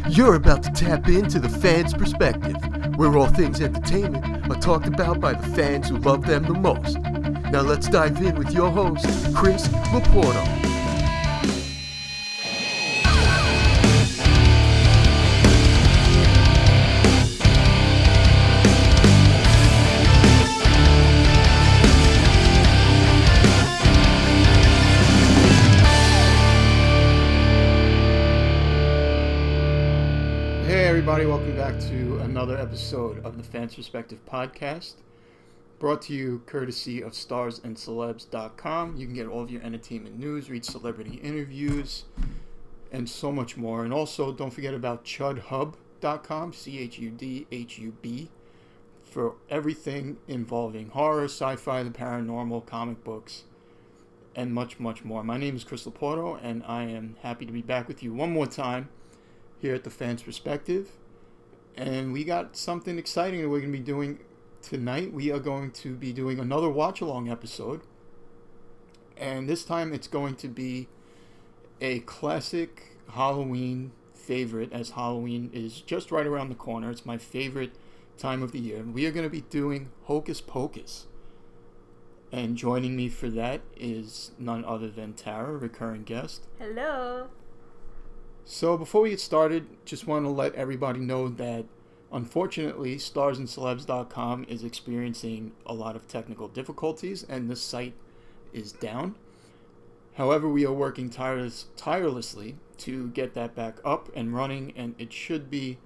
You're about to tap into the fan's perspective, where all things entertainment are talked about by the fans who love them the most. Now let's dive in with your host, Chris Laporto. Everybody, welcome back to another episode of the Fans Perspective podcast, brought to you courtesy of StarsandCelebs.com. You can get all of your entertainment news, read celebrity interviews, and so much more. And also, don't forget about ChudHub.com, ChudHub, for everything involving horror, sci-fi, the paranormal, comic books, and much, much more. My name is Chris Laporto, and I am happy to be back with you one more time here at the Fans Perspective. And we got something exciting that we're going to be doing tonight. We are going to be doing another watch-along episode. And this time it's going to be a classic Halloween favorite, as Halloween is just right around the corner. It's my favorite time of the year. We are going to be doing Hocus Pocus. And joining me for that is none other than Tara, recurring guest. Hello. So before we get started, just want to let everybody know that unfortunately StarsandCelebs.com is experiencing a lot of technical difficulties and the site is down. However, we are working tirelessly to get that back up and running, and it should be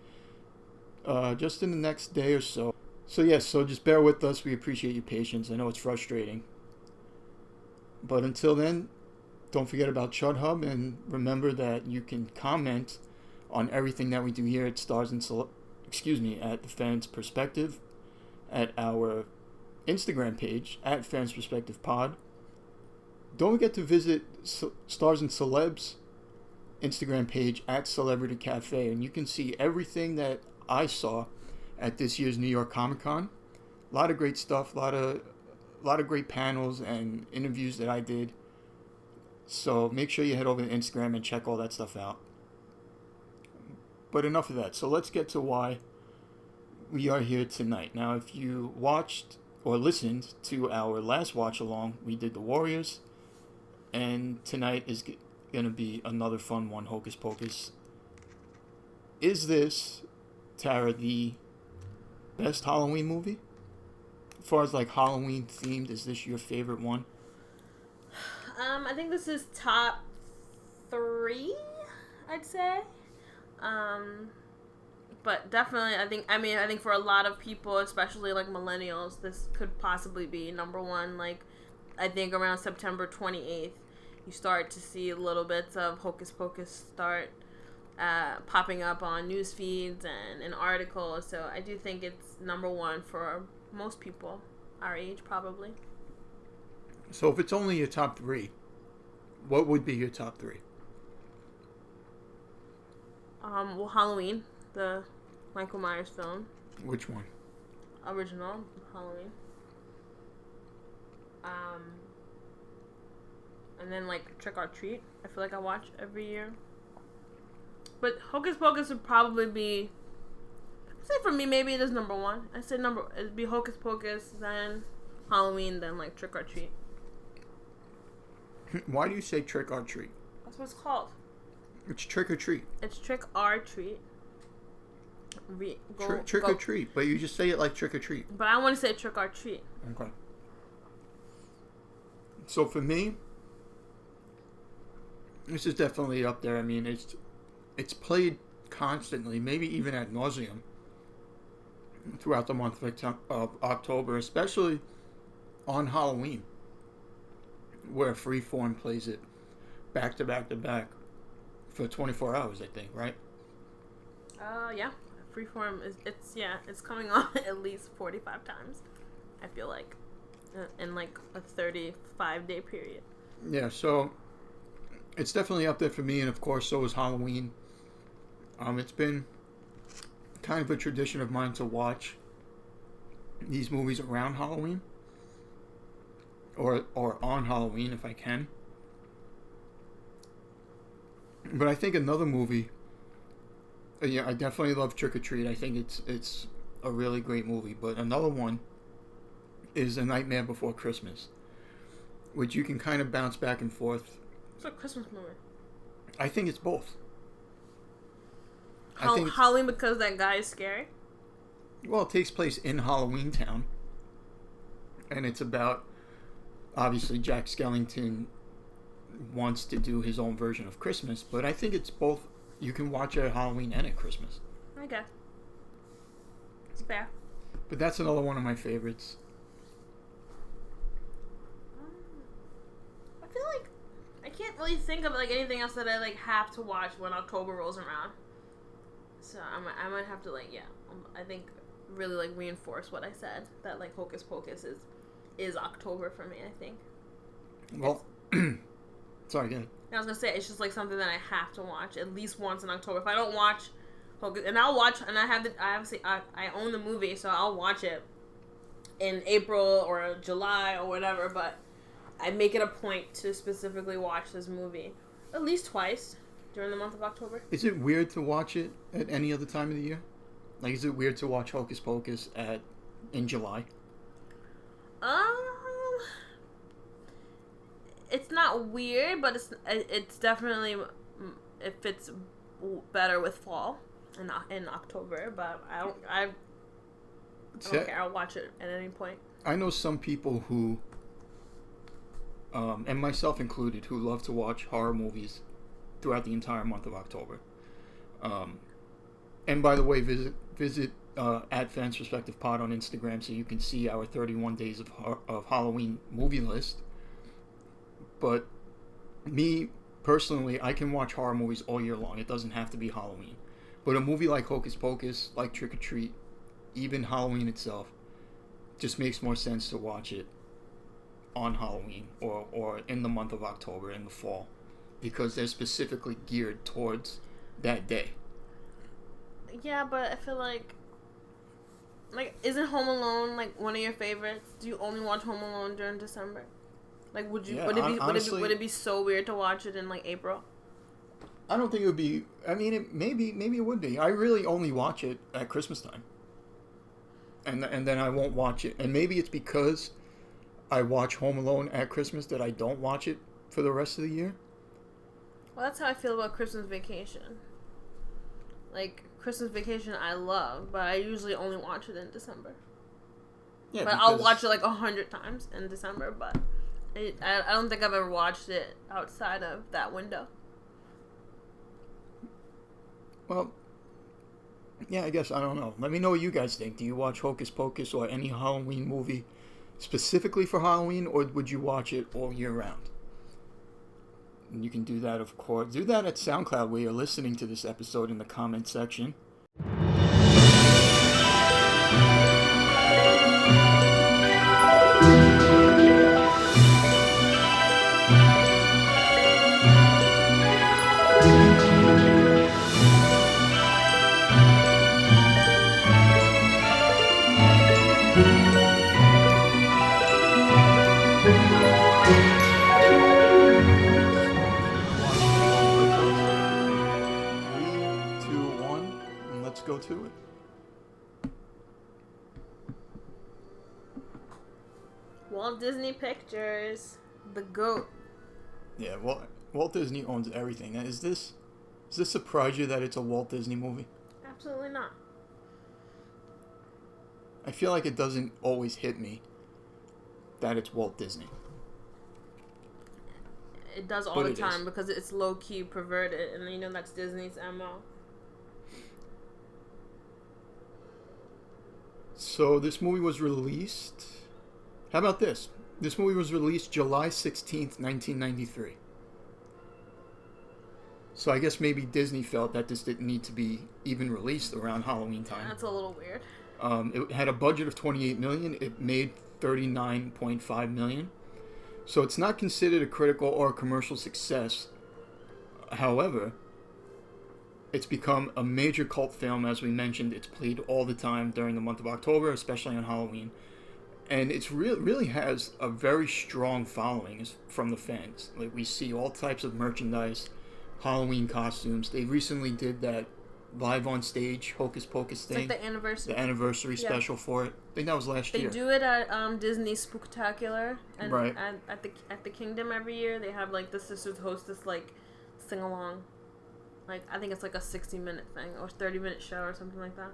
just in the next day or so. So just bear with us. We appreciate your patience. I know it's frustrating. But until then, don't forget about ChudHub, and remember that you can comment on everything that we do here at at the Fans Perspective, at our Instagram page at Fans Perspective Pod. Don't forget to visit Stars and Celebs Instagram page at Celebrity Cafe, and you can see everything that I saw at this year's New York Comic Con. A lot of great stuff, a lot of great panels and interviews that I did. So make sure you head over to Instagram and check all that stuff out. But enough of that. So let's get to why we are here tonight. Now, if you watched or listened to our last watch along, we did the Warriors. And tonight is going to be another fun one, Hocus Pocus. Is this, Tara, the best Halloween movie? As far as like Halloween themed, is this your favorite one? I think this is top 3, I'd say. But definitely, I think for a lot of people, especially like millennials, this could possibly be number 1. Like, I think around September 28th, you start to see little bits of Hocus Pocus start popping up on news feeds and in articles. So I do think it's number 1 for most people our age, probably. So if it's only your top 3, what would be your top 3? Well, Halloween, the Michael Myers film. Which one? Original Halloween. And then like Trick or Treat. I feel like I watch every year. But Hocus Pocus would probably be. I'd say for me, maybe it is number 1. It'd be Hocus Pocus, then Halloween, then like Trick or Treat. Why do you say trick or treat? That's what it's called. It's trick or treat. It's trick or treat. Trick or treat, but you just say it like trick or treat. But I want to say trick or treat. Okay. So for me, this is definitely up there. I mean, it's played constantly, maybe even ad nauseum, throughout the month of October, especially on Halloween, where Freeform plays it back to back to back for 24 hours, I think, right? Yeah. Freeform it's coming on at least 45 times, I feel like, in like a 35-day period. Yeah, so it's definitely up there for me, and of course so is Halloween. It's been kind of a tradition of mine to watch these movies around Halloween, or on Halloween if I can. But I think another movie. Yeah, I definitely love Trick or Treat. I think it's a really great movie. But another one is A Nightmare Before Christmas, which you can kind of bounce back and forth. It's a Christmas movie. I think it's both. Halloween because that guy is scary? Well, it takes place in Halloween Town. And it's about, obviously, Jack Skellington wants to do his own version of Christmas. But I think it's both. You can watch it at Halloween and at Christmas. I guess. It's fair. But that's another one of my favorites. I feel like I can't really think of like anything else that I like have to watch when October rolls around. So I might have to I think really like reinforce what I said, that like Hocus Pocus is October for me. I think. Well, sorry, go ahead. I was gonna say it's just like something that I have to watch at least once in October. If I don't watch Hocus, and I'll watch, and I own the movie, so I'll watch it in April or July or whatever. But I make it a point to specifically watch this movie at least twice during the month of October. Is it weird to watch it at any other time of the year? Like, is it weird to watch Hocus Pocus in July? It's not weird, but it's definitely, it fits better with fall in October. But I don't care. I'll watch it at any point. I know some people who, and myself included, who love to watch horror movies throughout the entire month of October. And by the way, visit at Fans Perspective Pod on Instagram so you can see our 31 days of Halloween movie list. But me personally, I can watch horror movies all year long. It doesn't have to be Halloween. But a movie like Hocus Pocus, like Trick or Treat, even Halloween itself, just makes more sense to watch it on Halloween or in the month of October, in the fall, because they're specifically geared towards that day. Yeah, but I feel like isn't Home Alone like one of your favorites? Do you only watch Home Alone during December? Like, would you? Yeah, would it be so weird to watch it in like April? I don't think it would be. I mean, maybe it would be. I really only watch it at Christmas time, and then I won't watch it. And maybe it's because I watch Home Alone at Christmas that I don't watch it for the rest of the year. Well, that's how I feel about Christmas Vacation. Like, Christmas Vacation I love, but I usually only watch it in December. Yeah, but I'll watch it like 100 times in December, but I don't think I've ever watched it outside of that window. Well, yeah, I guess, I don't know. Let me know what you guys think. Do you watch Hocus Pocus or any Halloween movie specifically for Halloween, or would you watch it all year round? And you can do that, of course. Do that at SoundCloud where you're listening to this episode in the comment section. Go to it. Walt Disney Pictures, the GOAT. Yeah, Walt Disney owns everything. Now, does this surprise you that it's a Walt Disney movie? Absolutely not. I feel like it doesn't always hit me that it's Walt Disney. It does all the time because it's low-key perverted, and that's Disney's MO. So this movie was released... How about this? This movie was released July 16th, 1993. So I guess maybe Disney felt that this didn't need to be even released around Halloween time. That's a little weird. It had a budget of $28 million. It made $39.5 million. So it's not considered a critical or a commercial success. However, it's become a major cult film. As we mentioned, it's played all the time during the month of October, especially on Halloween. And it's really has a very strong following from the fans. Like, we see all types of merchandise Halloween costumes. They recently did that live on stage Hocus Pocus thing. It's like the anniversary. The anniversary special for it. I think that was last year. They do it at Disney Spooktacular, and right. at the Kingdom every year. They have like the sisters host this like sing along, like I think it's like a 60-minute thing or 30-minute show or something like that.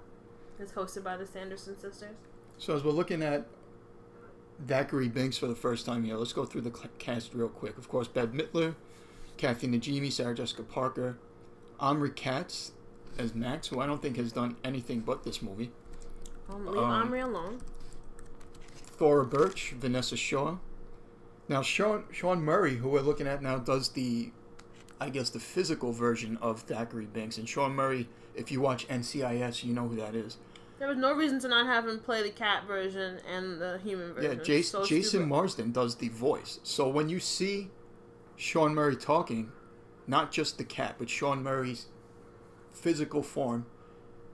It's hosted by the Sanderson Sisters. So as we're looking at Thackeray Binks for the first time here, let's go through the cast real quick. Of course, Bette Midler, Kathy Najimy, Sarah Jessica Parker, Omri Katz as Max, who I don't think has done anything but this movie. Leave Omri alone. Thora Birch, Vanessa Shaw. Now, Sean Murray, who we're looking at now, does the physical version of Thackeray Binks. And Sean Murray, if you watch NCIS, you know who that is. There was no reason to not have him play the cat version and the human version. Yeah, Jason Marsden does the voice. So when you see Sean Murray talking, not just the cat, but Sean Murray's physical form,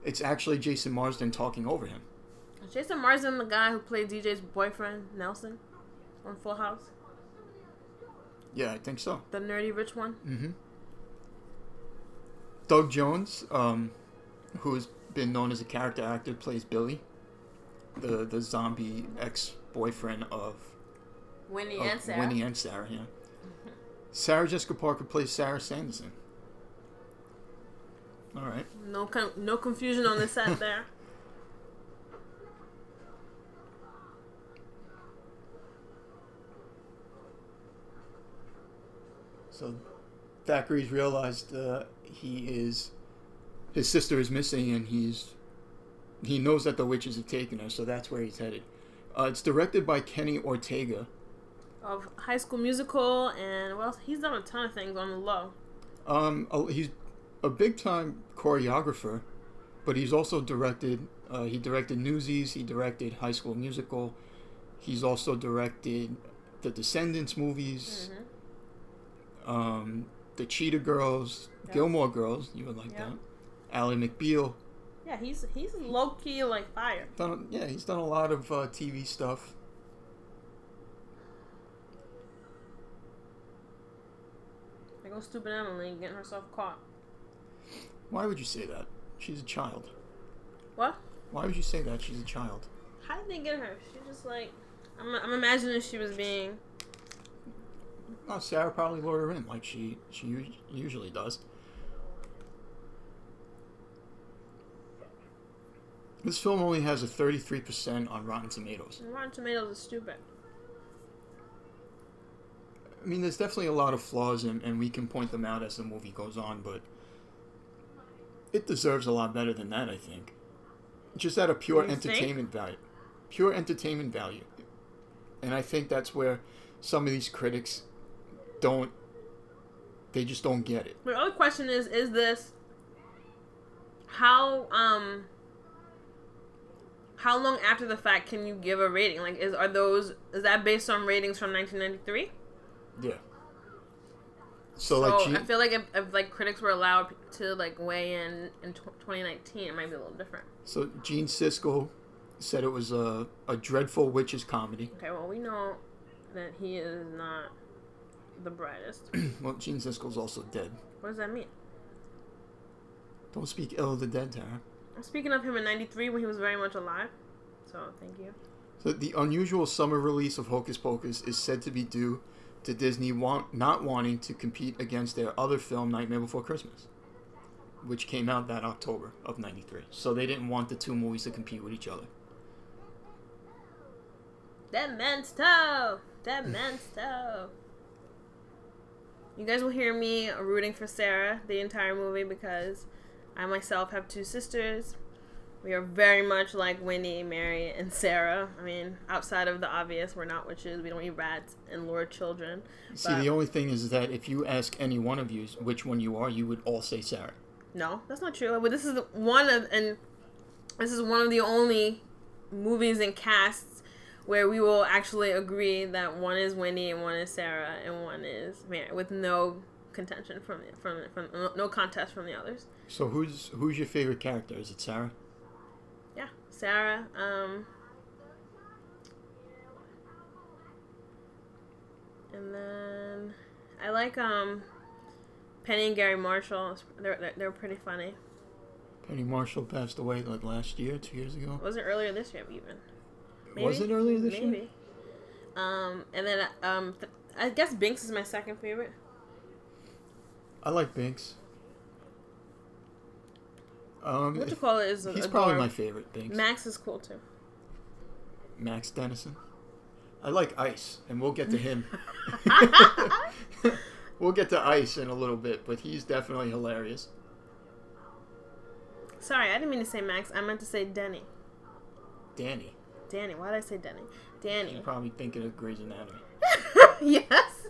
it's actually Jason Marsden talking over him. Is Jason Marsden the guy who played DJ's boyfriend, Nelson, on Full House? Yeah, I think so. The nerdy rich one? Mm-hmm. Doug Jones, who's been known as a character actor, plays Billy, the zombie ex-boyfriend of Winnie and Sarah. Winnie and Sarah, yeah. Sarah Jessica Parker plays Sarah Sanderson. All right. No confusion on the set there. So Thackeray's realized his sister is missing, and he knows that the witches have taken her, so that's where he's headed. It's directed by Kenny Ortega. Of High School Musical, and well, he's done a ton of things on the low. He's a big-time choreographer, but he's also directed. He directed Newsies. He directed High School Musical. He's also directed the Descendants movies. Mm-hmm. The Cheetah Girls, yep. Gilmore Girls. You would like that. Ally McBeal. Yeah, he's low key like fire. He's done a lot of TV stuff. There goes stupid Emily getting herself caught. Why would you say that? She's a child. What? Why would you say that? She's a child. How did they get her? She just like I'm imagining she was being. Oh, Sarah probably lured her in like she usually does. This film only has a 33% on Rotten Tomatoes. Rotten Tomatoes is stupid. I mean, there's definitely a lot of flaws, and we can point them out as the movie goes on, but it deserves a lot better than that, I think. Just out of pure entertainment value. Pure entertainment value. And I think that's where some of these critics they just don't get it. The other question is this, how long after the fact can you give a rating? Like, is that based on ratings from 1993? Yeah. So like I feel like if like critics were allowed to like weigh in 2019, it might be a little different. So Gene Siskel said it was a dreadful witches comedy. Okay, well we know that he is not the brightest. Well, Gene Siskel's also dead. What does that mean? Don't speak ill of the dead, Tara. I'm speaking of him in 93 when he was very much alive. So thank you. So the unusual summer release of Hocus Pocus is said to be due to Disney not wanting to compete against their other film, Nightmare Before Christmas, which came out that October of 93. So they didn't want the two movies to compete with each other. That man's toe! That man's toe! You guys will hear me rooting for Sarah the entire movie because I myself have two sisters. We are very much like Winnie, Mary, and Sarah. I mean, outside of the obvious, we're not witches. We don't eat rats and lure children. See, the only thing is that if you ask any one of you which one you are, you would all say Sarah. No, that's not true. But this is one of the only movies and casts where we will actually agree that one is Winnie and one is Sarah and one is Mary, with no contention from no contest from the others. So who's your favorite character? Is it Sarah? Yeah, Sarah. And then I like Penny and Gary Marshall, they're pretty funny. Penny Marshall passed away like last year, 2 years ago. Was it earlier this year even? Maybe? Was it earlier this year? Maybe. And then I guess Binks is my second favorite. I like Binks. What you call it is he's probably my favorite. Binks. Max is cool too. Max Dennison. I like Ice, and we'll get to him. We'll get to Ice in a little bit, but he's definitely hilarious. Sorry, I didn't mean to say Max. I meant to say Denny. Danny. Why did I say Denny? Danny. You're probably thinking of Grey's Anatomy. Yes.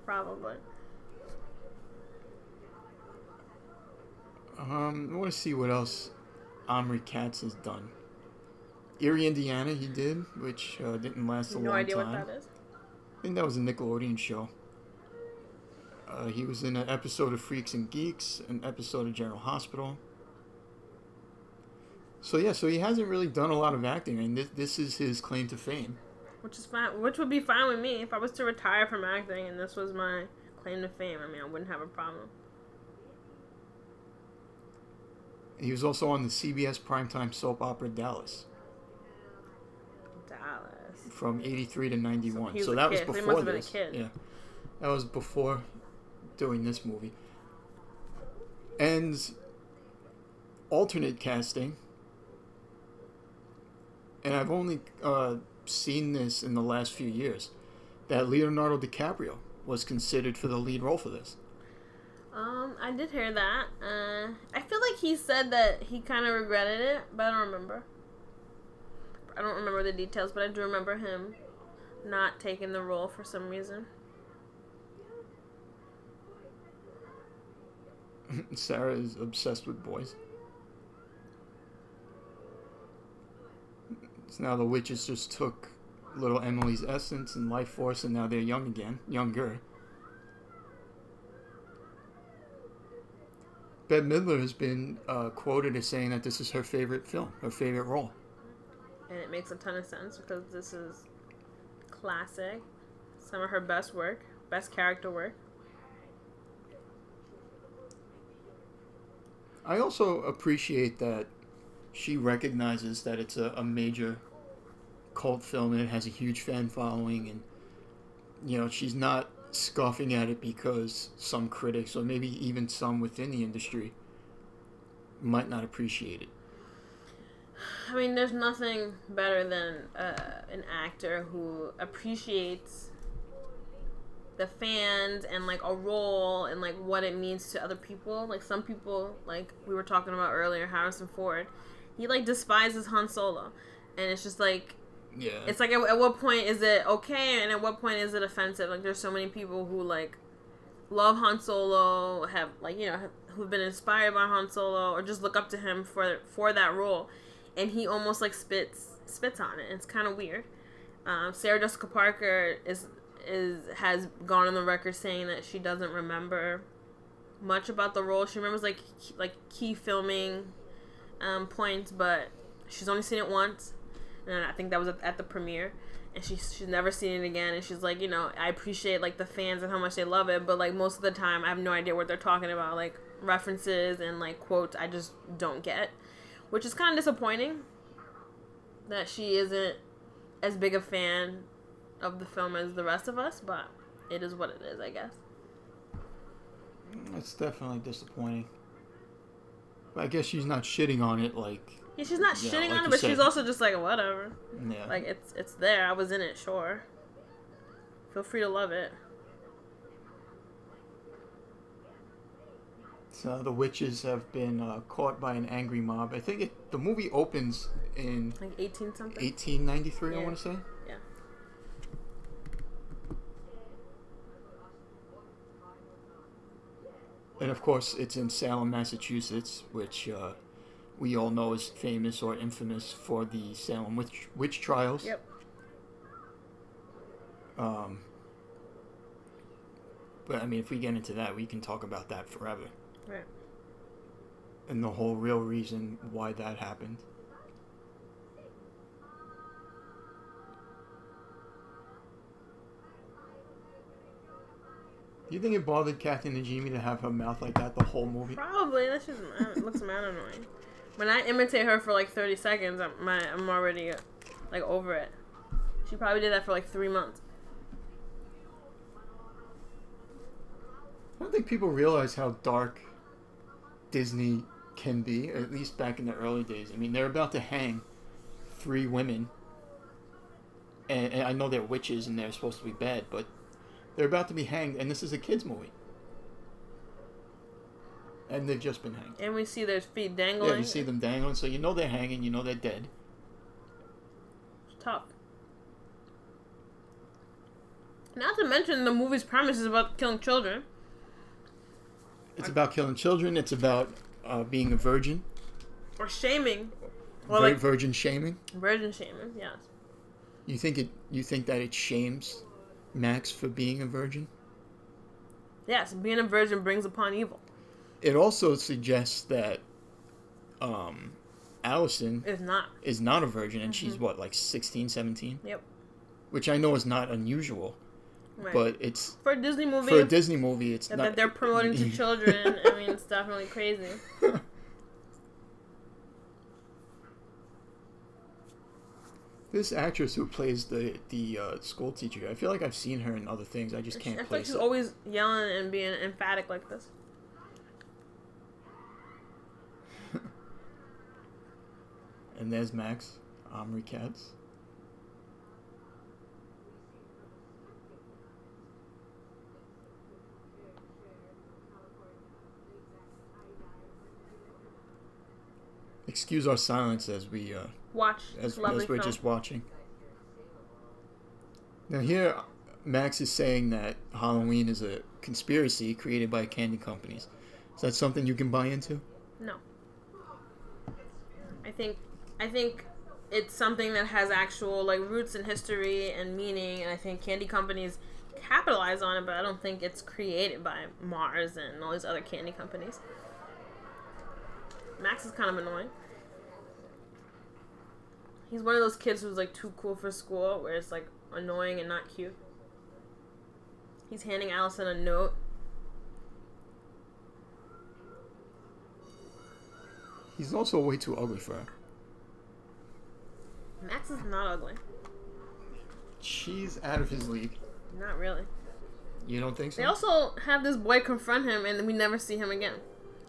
Probably. I want to see what else Omri Katz has done. Erie, Indiana, he did, which didn't last a long time. No idea what that is. I think that was a Nickelodeon show. He was in an episode of Freaks and Geeks, an episode of General Hospital. So he hasn't really done a lot of acting, and this is his claim to fame. Which is fine. Which would be fine with me if I was to retire from acting, and this was my claim to fame. I mean, I wouldn't have a problem. He was also on the CBS primetime soap opera Dallas. From 83 to 91. So that was before this. He must have been a kid. Yeah. That was before doing this movie. And alternate casting. And I've only seen this in the last few years. That Leonardo Dicaprio was considered for the lead role for this. I did hear that. I feel like he said that he kind of regretted it, but I don't remember. I don't remember the details, but I do remember him not taking the role for some reason. Sarah is obsessed with boys. So now the witches just took little Emily's essence and life force, and now they're young again. Younger. Bette Midler has been quoted as saying that this is her favorite film, her favorite role. And it makes a ton of sense because this is classic. Some of her best work, best character work. I also appreciate that she recognizes that it's a major cult film and it has a huge fan following, and she's not scoffing at it because some critics or maybe even some within the industry might not appreciate it. I mean, there's nothing better than an actor who appreciates the fans and like a role and like what it means to other people. Like some people, like we were talking about earlier, Harrison Ford, he like despises Han Solo, and it's just like, yeah, it's like at what point is it okay and at what point is it offensive? Like there's so many people who like love Han Solo, have like who've been inspired by Han Solo or just look up to him for that role. And he almost like spits on it. It's kind of weird. Sarah Jessica Parker has gone on the record saying that she doesn't remember much about the role. She remembers like key filming points, but she's only seen it once, and I think that was at the premiere. And she's never seen it again. And she's like, I appreciate like the fans and how much they love it, but like most of the time I have no idea what they're talking about, like references and like quotes I just don't get. Which is kind of disappointing that she isn't as big a fan of the film as the rest of us, but it is what it is, I guess. It's definitely disappointing. But I guess she's not shitting on it like... Yeah, she's not shitting on it, but she's also just like, whatever. Yeah. Like, it's there. I was in it, sure. Feel free to love it. So the witches have been caught by an angry mob. I think the movie opens in... Like 18-something? 1893, yeah. I want to say. Yeah. And of course, it's in Salem, Massachusetts, which we all know is famous or infamous for the Salem witch trials. Yep. But I mean, if we get into that, we can talk about that forever. Right. And the whole real reason why that happened. Do you think it bothered Kathy Najimy to have her mouth like that the whole movie? Probably. That just looks mad annoying. When I imitate her for like 30 seconds, I'm already like over it. She probably did that for like 3 months. I don't think people realize how dark Disney can be, at least back in the early days. I mean, they're about to hang 3 women. And I know they're witches and they're supposed to be bad, but they're about to be hanged, and this is a kid's movie. And they've just been hanged. And we see their feet dangling. Yeah, you see them dangling, so you know they're hanging, you know they're dead. It's tough. Not to mention the movie's premise is about killing children. It's about killing children. It's about being a virgin. Or shaming. Or like virgin shaming. Virgin shaming, yes. You think that it shames Max for being a virgin? Yes, being a virgin brings upon evil. It also suggests that Allison is not a virgin, and she's what, like 16, 17? Yep. Which I know is not unusual. Right. But it's for a Disney movie. For a Disney movie, it's that not that they're promoting to children. I mean, it's definitely crazy. This actress who plays the school teacher, I feel like I've seen her in other things. I just can't place I feel like she's it. always yelling and being emphatic like this. And there's Max, Omri Katz. Excuse our silence as we watch as we're just watching. Now here, Max is saying that Halloween is a conspiracy created by candy companies. Is that something you can buy into? No. I think it's something that has actual like roots in history and meaning, and I think candy companies capitalize on it, but I don't think it's created by Mars and all these other candy companies. Max is kind of annoying. He's one of those kids who's like too cool for school, where it's like annoying and not cute. He's handing Allison a note. He's also way too ugly for her. Max is not ugly. She's out of his league. Not really. You don't think so? They also have this boy confront him, and we never see him again.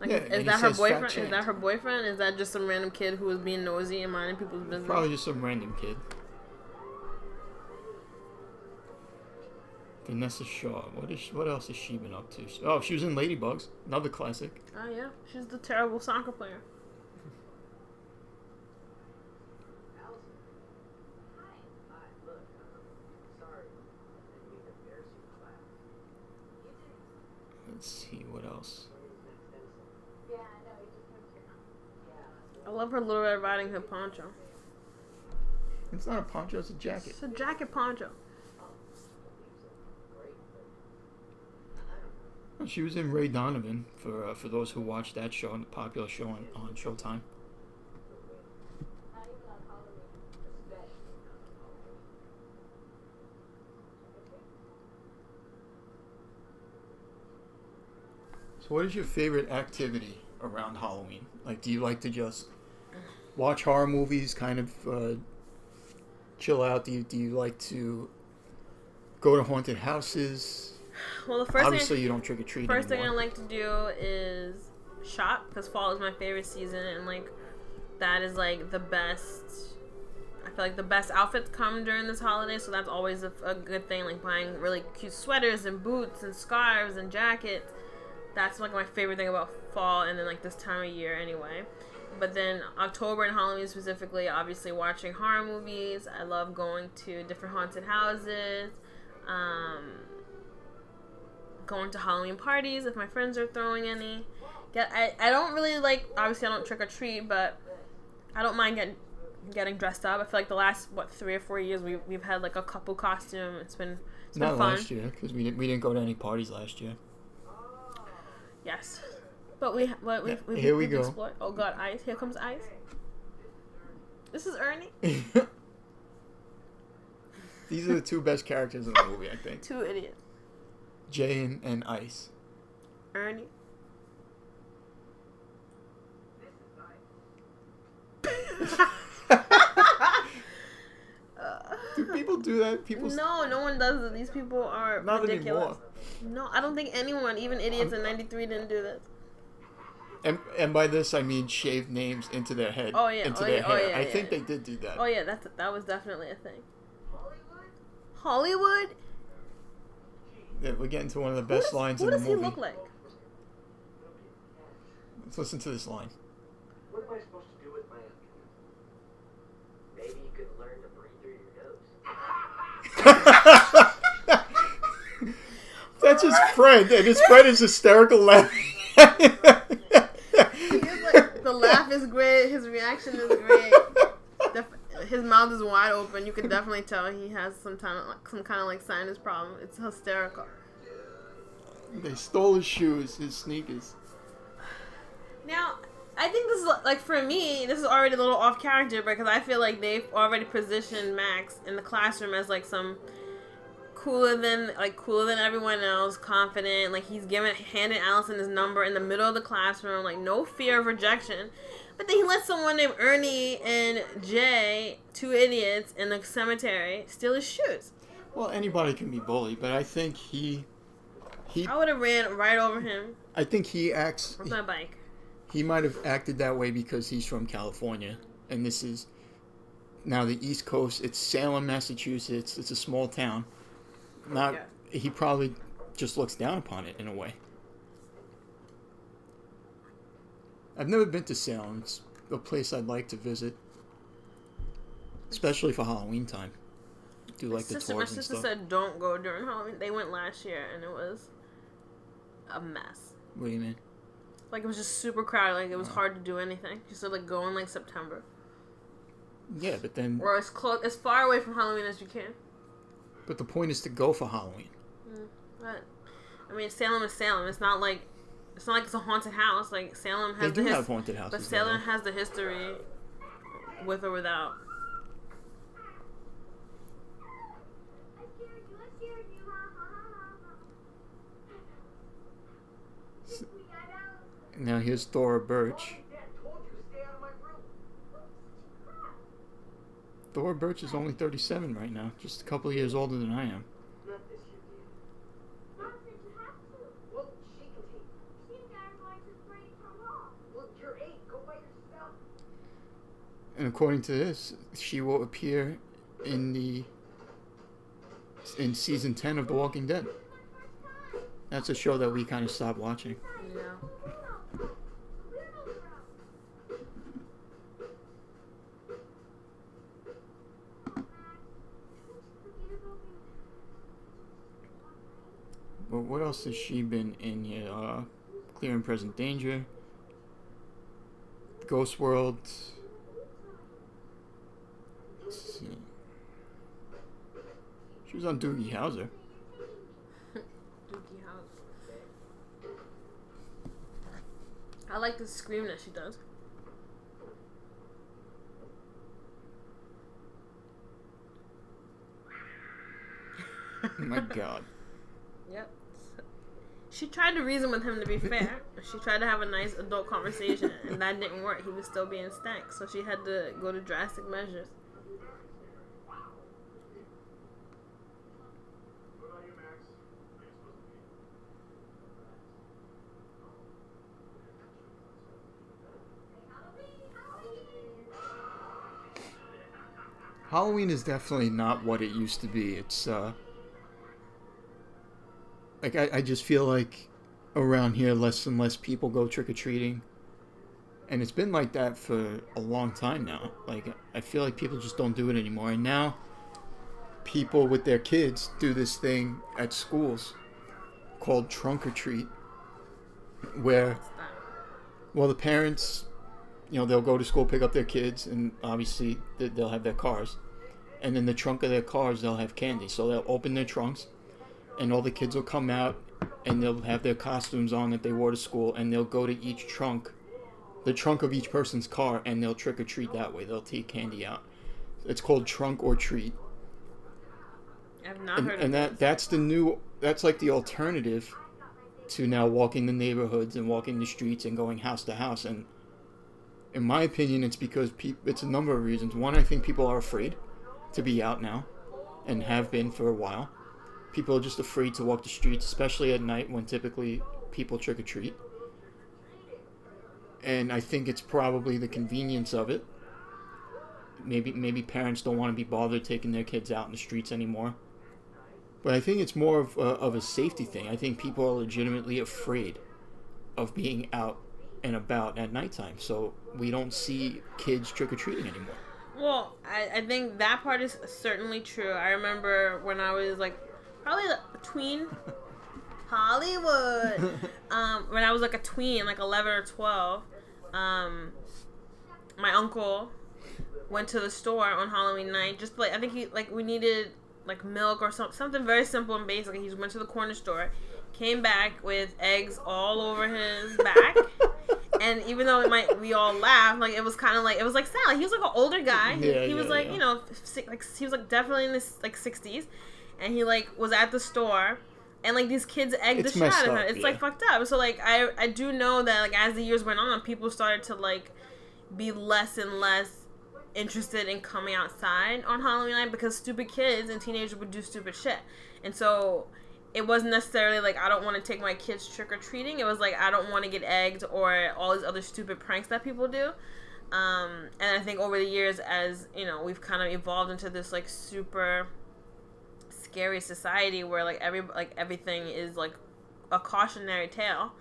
Like, yeah, is that her boyfriend? Is that her boyfriend? Is that just some random kid who was being nosy and minding people's business? Probably just some random kid. Vanessa Shaw. What else has she been up to? Oh, she was in Ladybugs. Another classic. Oh, yeah. She's the terrible soccer player. Let's see, what else? I love her Little Red Riding Hood poncho. It's not a poncho, it's a jacket. It's a jacket poncho. Well, she was in Ray Donovan, for those who watched that show, the popular show on Showtime. So what is your favorite activity around Halloween? Like, do you like to just watch horror movies, kind of chill out? Do you like to go to haunted houses? Well, the first obviously thing, you don't trick or treat. First anymore. thing I like to do is shop, because fall is my favorite season, and like that is like the best. I feel like the best outfits come during this holiday, so that's always a good thing. Like buying really cute sweaters and boots and scarves and jackets. That's like my favorite thing about fall, and then like this time of year anyway. But then October and Halloween specifically, obviously watching horror movies. I love going to different haunted houses. Going to Halloween parties if my friends are throwing any. I don't really like, obviously I don't trick or treat, but I don't mind getting dressed up. I feel like the last 3 or 4 years we've had like a couple costume. It's been not fun. Last year, because we didn't go to any parties last year. Yes, but we here we go. Explored. Oh God, Ice! Here comes Ice. This is Ernie. These are the two best characters in the movie, I think. Two idiots. Jay and Ice. Ernie. Do people do that? No one does it. These people are not ridiculous. Anymore. No, I don't think anyone, even idiots in '93, didn't do this. And by this I mean shave names into their head. Oh yeah, into their hair. yeah, I think they did do that. Oh yeah, that was definitely a thing. Hollywood. Yeah, we're getting to one of the best lines in the movie. Who does he look like? Let's listen to this line. What am I supposed to do with my afternoon? Maybe you could learn to breathe through your nose. That's his friend, and his friend is hysterical laughing. The laugh is great. His reaction is great. His mouth is wide open. You can definitely tell he has some kind of like sinus problem. It's hysterical. They stole his shoes, his sneakers. Now, I think this is like, for me, this is already a little off character because I feel like they've already positioned Max in the classroom as like some cooler than everyone else, confident. Like he's handing Allison his number in the middle of the classroom, like no fear of rejection. But then he lets someone named Ernie and Jay, two idiots in the cemetery, steal his shoes. Well, anybody can be bullied, but I think he I would have ran right over him. I think he acts with my bike. He might have acted that way because he's from California, and this is now the East Coast. It's Salem, Massachusetts. It's a small town. Now he probably just looks down upon it in a way. I've never been to Salem. It's a place I'd like to visit, especially for Halloween time. Do like the tours and stuff. My sister said don't go during Halloween. They went last year and it was a mess. What do you mean? Like it was just super crowded. Like it was hard to do anything. She said like go in like September. Yeah, but then or as far away from Halloween as you can. But the point is to go for Halloween. But I mean, Salem is Salem. It's not like it's a haunted house. Like Salem has they do have haunted houses. But Salem has the history, with or without. Now here's Thora Birch. Thora Birch is only 37 right now, just a couple of years older than I am. And according to this, she will appear in season 10 of The Walking Dead. That's a show that we kind of stopped watching. Yeah. Well, what else has she been in here? Clear and Present Danger, Ghost World. Let's see. She was on Doogie Howser. Doogie Howser. I like the scream that she does. Oh my God. Yep. She tried to reason with him, to be fair. She tried to have a nice adult conversation, and that didn't work. He was still being stank, so she had to go to drastic measures. Halloween is definitely not what it used to be. It's like I just feel like around here less and less people go trick-or-treating, and it's been like that for a long time now. Like I feel like people just don't do it anymore, and now people with their kids do this thing at schools called trunk or treat, where the parents, they'll go to school, pick up their kids, and obviously they'll have their cars, and in the trunk of their cars they'll have candy. So they'll open their trunks, and all the kids will come out, and they'll have their costumes on that they wore to school, and they'll go to each trunk, the trunk of each person's car, and they'll trick or treat that way. They'll take candy out. It's called trunk or treat. I've not heard of And that's like the alternative to now walking the neighborhoods and walking the streets and going house to house. And in my opinion, it's because it's a number of reasons. One, I think people are afraid to be out now and have been for a while. People are just afraid to walk the streets, especially at night when typically people trick or treat. And I think it's probably the convenience of it. Maybe parents don't want to be bothered taking their kids out in the streets anymore. But I think it's more of a safety thing. I think people are legitimately afraid of being out and about at nighttime. So we don't see kids trick-or-treating anymore. Well, I think that part is certainly true. I remember when I was like probably a tween. Hollywood. When I was like a tween, like 11 or 12, my uncle went to the store on Halloween night. Just like, I think we needed like milk or something very simple and basic. He just went to the corner store, came back with eggs all over his back. And even though we all laughed, like it was kind of like it was like sad. He was like an older guy. He was like, you know, he was like definitely in his like 60s, and he like was at the store, and like these kids egged the shit out of him. It's like fucked up. So like I do know that like as the years went on, people started to like be less and less interested in coming outside on Halloween night because stupid kids and teenagers would do stupid shit, and so. It wasn't necessarily like I don't want to take my kids trick-or-treating. It was like I don't want to get egged or all these other stupid pranks that people do. And I think over the years, as you know, we've kind of evolved into this like super scary society where like everything is like a cautionary tale.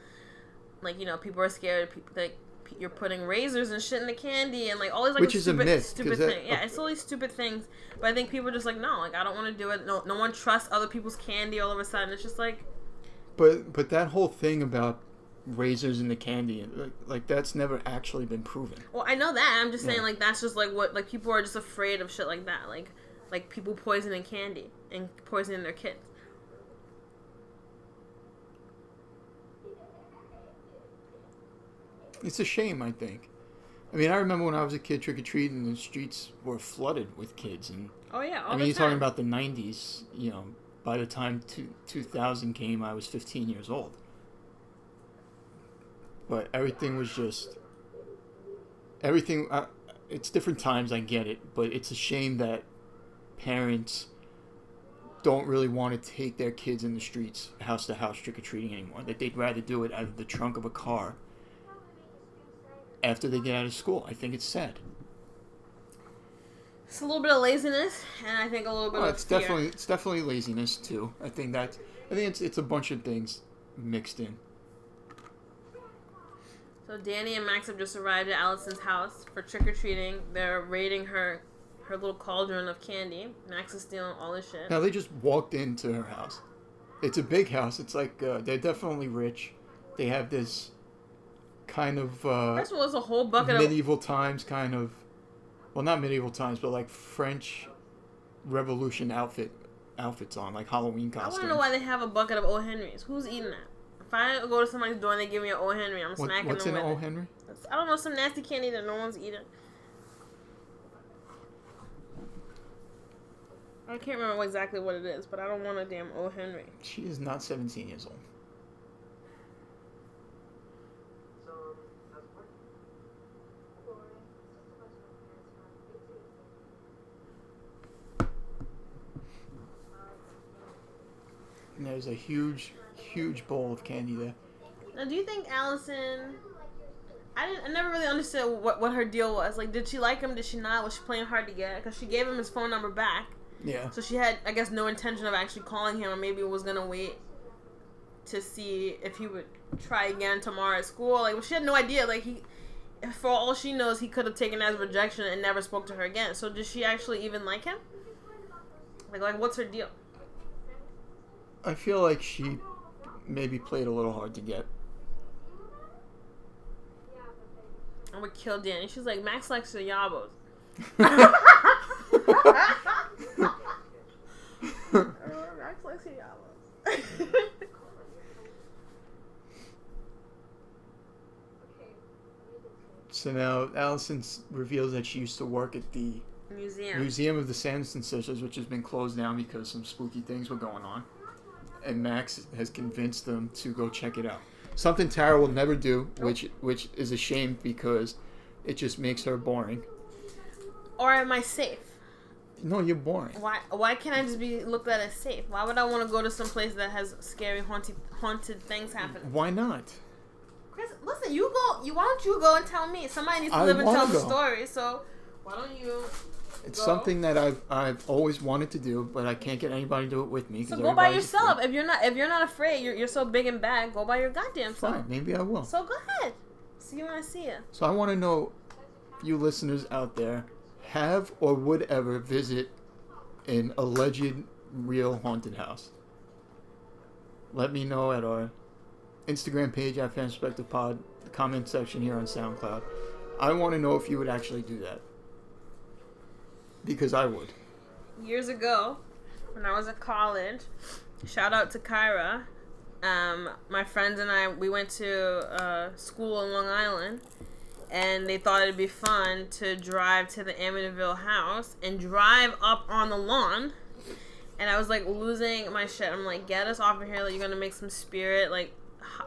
Like, you know, people are scared. Like you're putting razors and shit in the candy and like all these like which is a myth, stupid things. Yeah, it's all these stupid things. But I think people are just like, no, like I don't want to do it. No one trusts other people's candy all of a sudden. It's just like. But that whole thing about razors in the candy, like that's never actually been proven. Well, I know that. I'm just saying like that's just like what like people are just afraid of shit like that. Like people poisoning candy and poisoning their kids. It's a shame, I think. I mean, I remember when I was a kid trick-or-treating, the streets were flooded with kids. And oh, yeah, all I mean, you're the time. talking about the 90s, you know, by the time 2000 came, I was 15 years old. But everything was just... it's different times, I get it, but it's a shame that parents don't really want to take their kids in the streets, house to house, trick-or-treating anymore. That they'd rather do it out of the trunk of a car after they get out of school. I think it's sad. It's a little bit of laziness, and I think a little bit of fear. It's definitely laziness too. I think it's a bunch of things mixed in. So Danny and Max have just arrived at Allison's house for trick or treating. They're raiding her little cauldron of candy. Max is stealing all this shit. Now they just walked into her house. It's a big house. It's like they're definitely rich. They have this kind of first of all, it's a whole bucket medieval times kind of, well, not medieval times, but like French Revolution outfits on, like Halloween costumes. I want to know why they have a bucket of O. Henrys. Who's eating that? If I go to somebody's door and they give me an O. Henry, I'm smacking them with it. What's in O. Henry? I don't know, some nasty candy that no one's eating. I can't remember exactly what it is, but I don't want a damn O. Henry. She is not 17 years old. And there's a huge bowl of candy there. Now, do you think Allison... I never really understood what her deal was. Like, did she like him? Did she not? Was she playing hard to get? Because she gave him his phone number back. Yeah. So she had, I guess, no intention of actually calling him, or maybe was going to wait to see if he would try again tomorrow at school. Like, she had no idea. Like, for all she knows, he could have taken it as rejection and never spoke to her again. So, did she actually even like him? Like what's her deal? I feel like she maybe played a little hard to get. I would kill Danny. She's like, Max likes the yabos. Max likes the yabos. So now Allison reveals that she used to work at the Museum of the Sanderson Sisters, which has been closed down because some spooky things were going on. And Max has convinced them to go check it out. Something Tara will never do, which is a shame because it just makes her boring. Or am I safe? No, you're boring. Why can't I just be looked at as safe? Why would I want to go to some place that has scary haunted things happening? Why not? Chris, listen, you go. Why don't you go and tell me? Somebody needs to live and tell the story. So why don't you? It's something that I've always wanted to do, but I can't get anybody to do it with me. So go by yourself. Afraid. If you're not afraid, you're so big and bad. Go by your goddamn self. Fine, maybe I will. So go ahead. See you when I see you. So I want to know, you listeners out there, have or would ever visit an alleged real haunted house? Let me know at our Instagram page at FanSpectrePod, the comment section here on SoundCloud. I want to know if you would actually do that. Because I would. Years ago, when I was at college, shout out to Kyra, my friends and I, we went to school in Long Island, and they thought it'd be fun to drive to the Amityville house and drive up on the lawn. And I was like losing my shit. I'm like, get us off of here. Like, you're gonna make some spirit like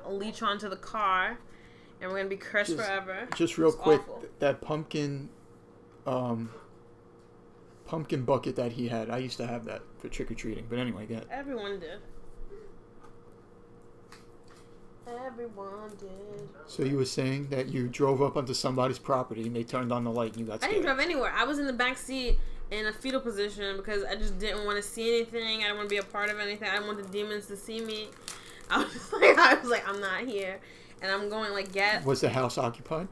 leech onto the car, and we're gonna be cursed forever. Just real quick, that pumpkin bucket that he had, I used to have that for trick or treating. But anyway, go ahead. Everyone did. Everyone did. So you were saying that you drove up onto somebody's property and they turned on the light and you got scared. I didn't drive anywhere. I was in the back seat in a fetal position because I just didn't want to see anything. I didn't want to be a part of anything. I didn't want the demons to see me. I was like, I'm not here. And I'm going like, Was the house occupied?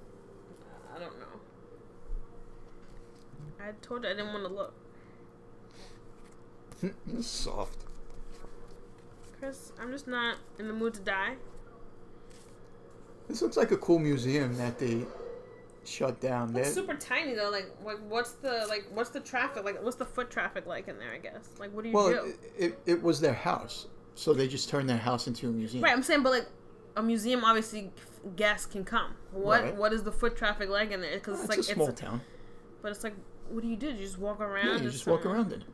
I don't know. I told you I didn't want to look. Soft. Chris, I'm just not in the mood to die. This looks like a cool museum that they shut down. It's super tiny though. Like what's the traffic like? What's the foot traffic like in there? I guess. Like, what do you do? Well, it was their house, so they just turned their house into a museum. Right. I'm saying, but like a museum, obviously guests can come. What is the foot traffic like in there? Because it's like a small town. But it's like, what do? You just walk around? Yeah, you just walk around in it.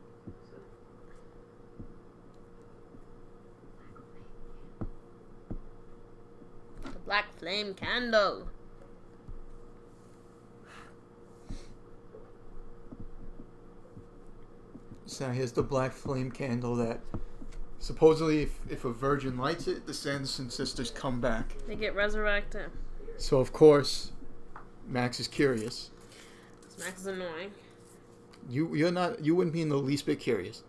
Black flame candle. So here's the black flame candle that supposedly if a virgin lights it, the Sanderson Sisters come back. They get resurrected. So of course, Max is curious. Max is annoying. You wouldn't be in the least bit curious.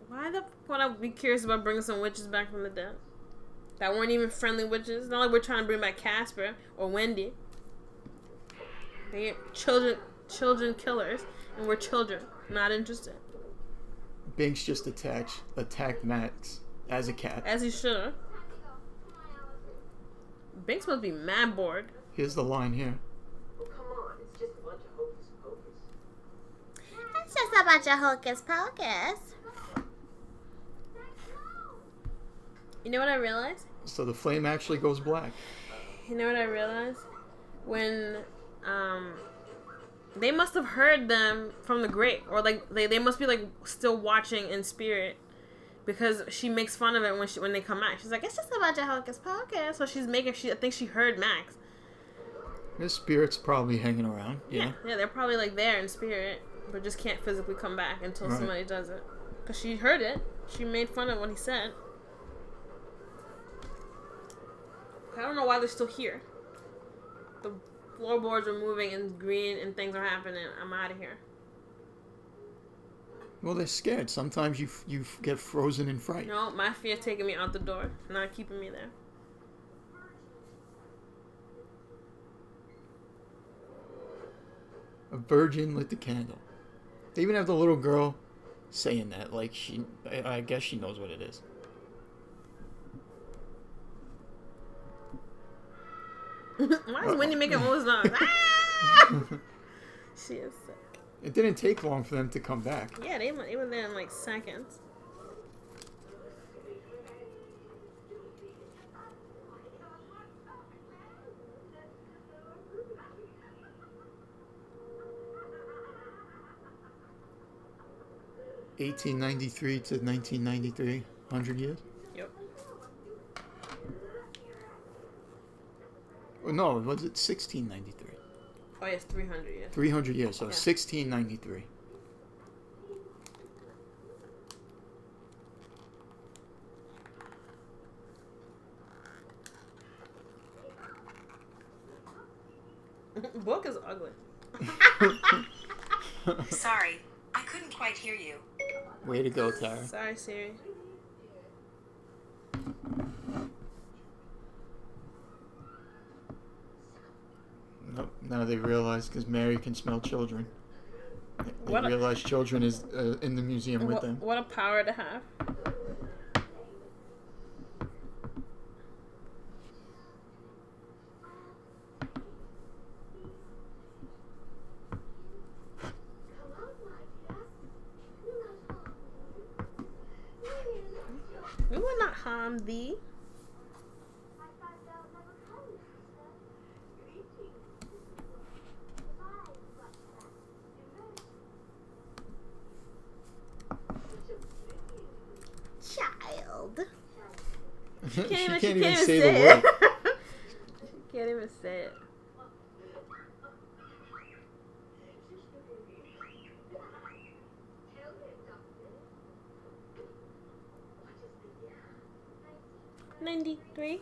Why the fuck would I be curious about bringing some witches back from the dead? That weren't even friendly witches. Not like we're trying to bring back Casper or Wendy. They're children killers, and we're children. Not interested. Binks just attacked Max as a cat. As he should have. Binks must be mad bored. Here's the line here. Oh, come on. It's just a bunch of hocus pocus. It's just a bunch of hocus pocus. You know what I realized? So the flame actually goes black. You know what I realized? When they must have heard them from the grave, or like they must be like still watching in spirit, because she makes fun of it when they come out. She's like, it's just a bunch of hocus pocus. So I think she heard Max. His spirit's probably hanging around. Yeah, they're probably like there in spirit, but just can't physically come back until somebody does it. Because she heard it. She made fun of what he said. I don't know why they're still here. The floorboards are moving and green and things are happening. I'm out of here. Well, they're scared. Sometimes you get frozen in fright. No, my fear taking me out the door, not keeping me there. A virgin lit the candle. They even have the little girl saying that. Like, I guess she knows what it is. Why is Wendy making all those noises? Ah! She is sick. It didn't take long for them to come back. Yeah, they were there in like seconds. 1893 to 1993, 100 years? Yep. Oh, no, was it 1693? Oh, yes, 300 years. 300 years, so Yeah. 1693. Book is ugly. Sorry, I couldn't quite hear you. Way to go, Tara. Sorry, Siri. Nope. Now they realize because Mary can smell children. They What a- realize children is in the museum with them. What a power to have. We will not harm thee. Child. She Can't can't even even say say the word. it. She can't even say it. $93.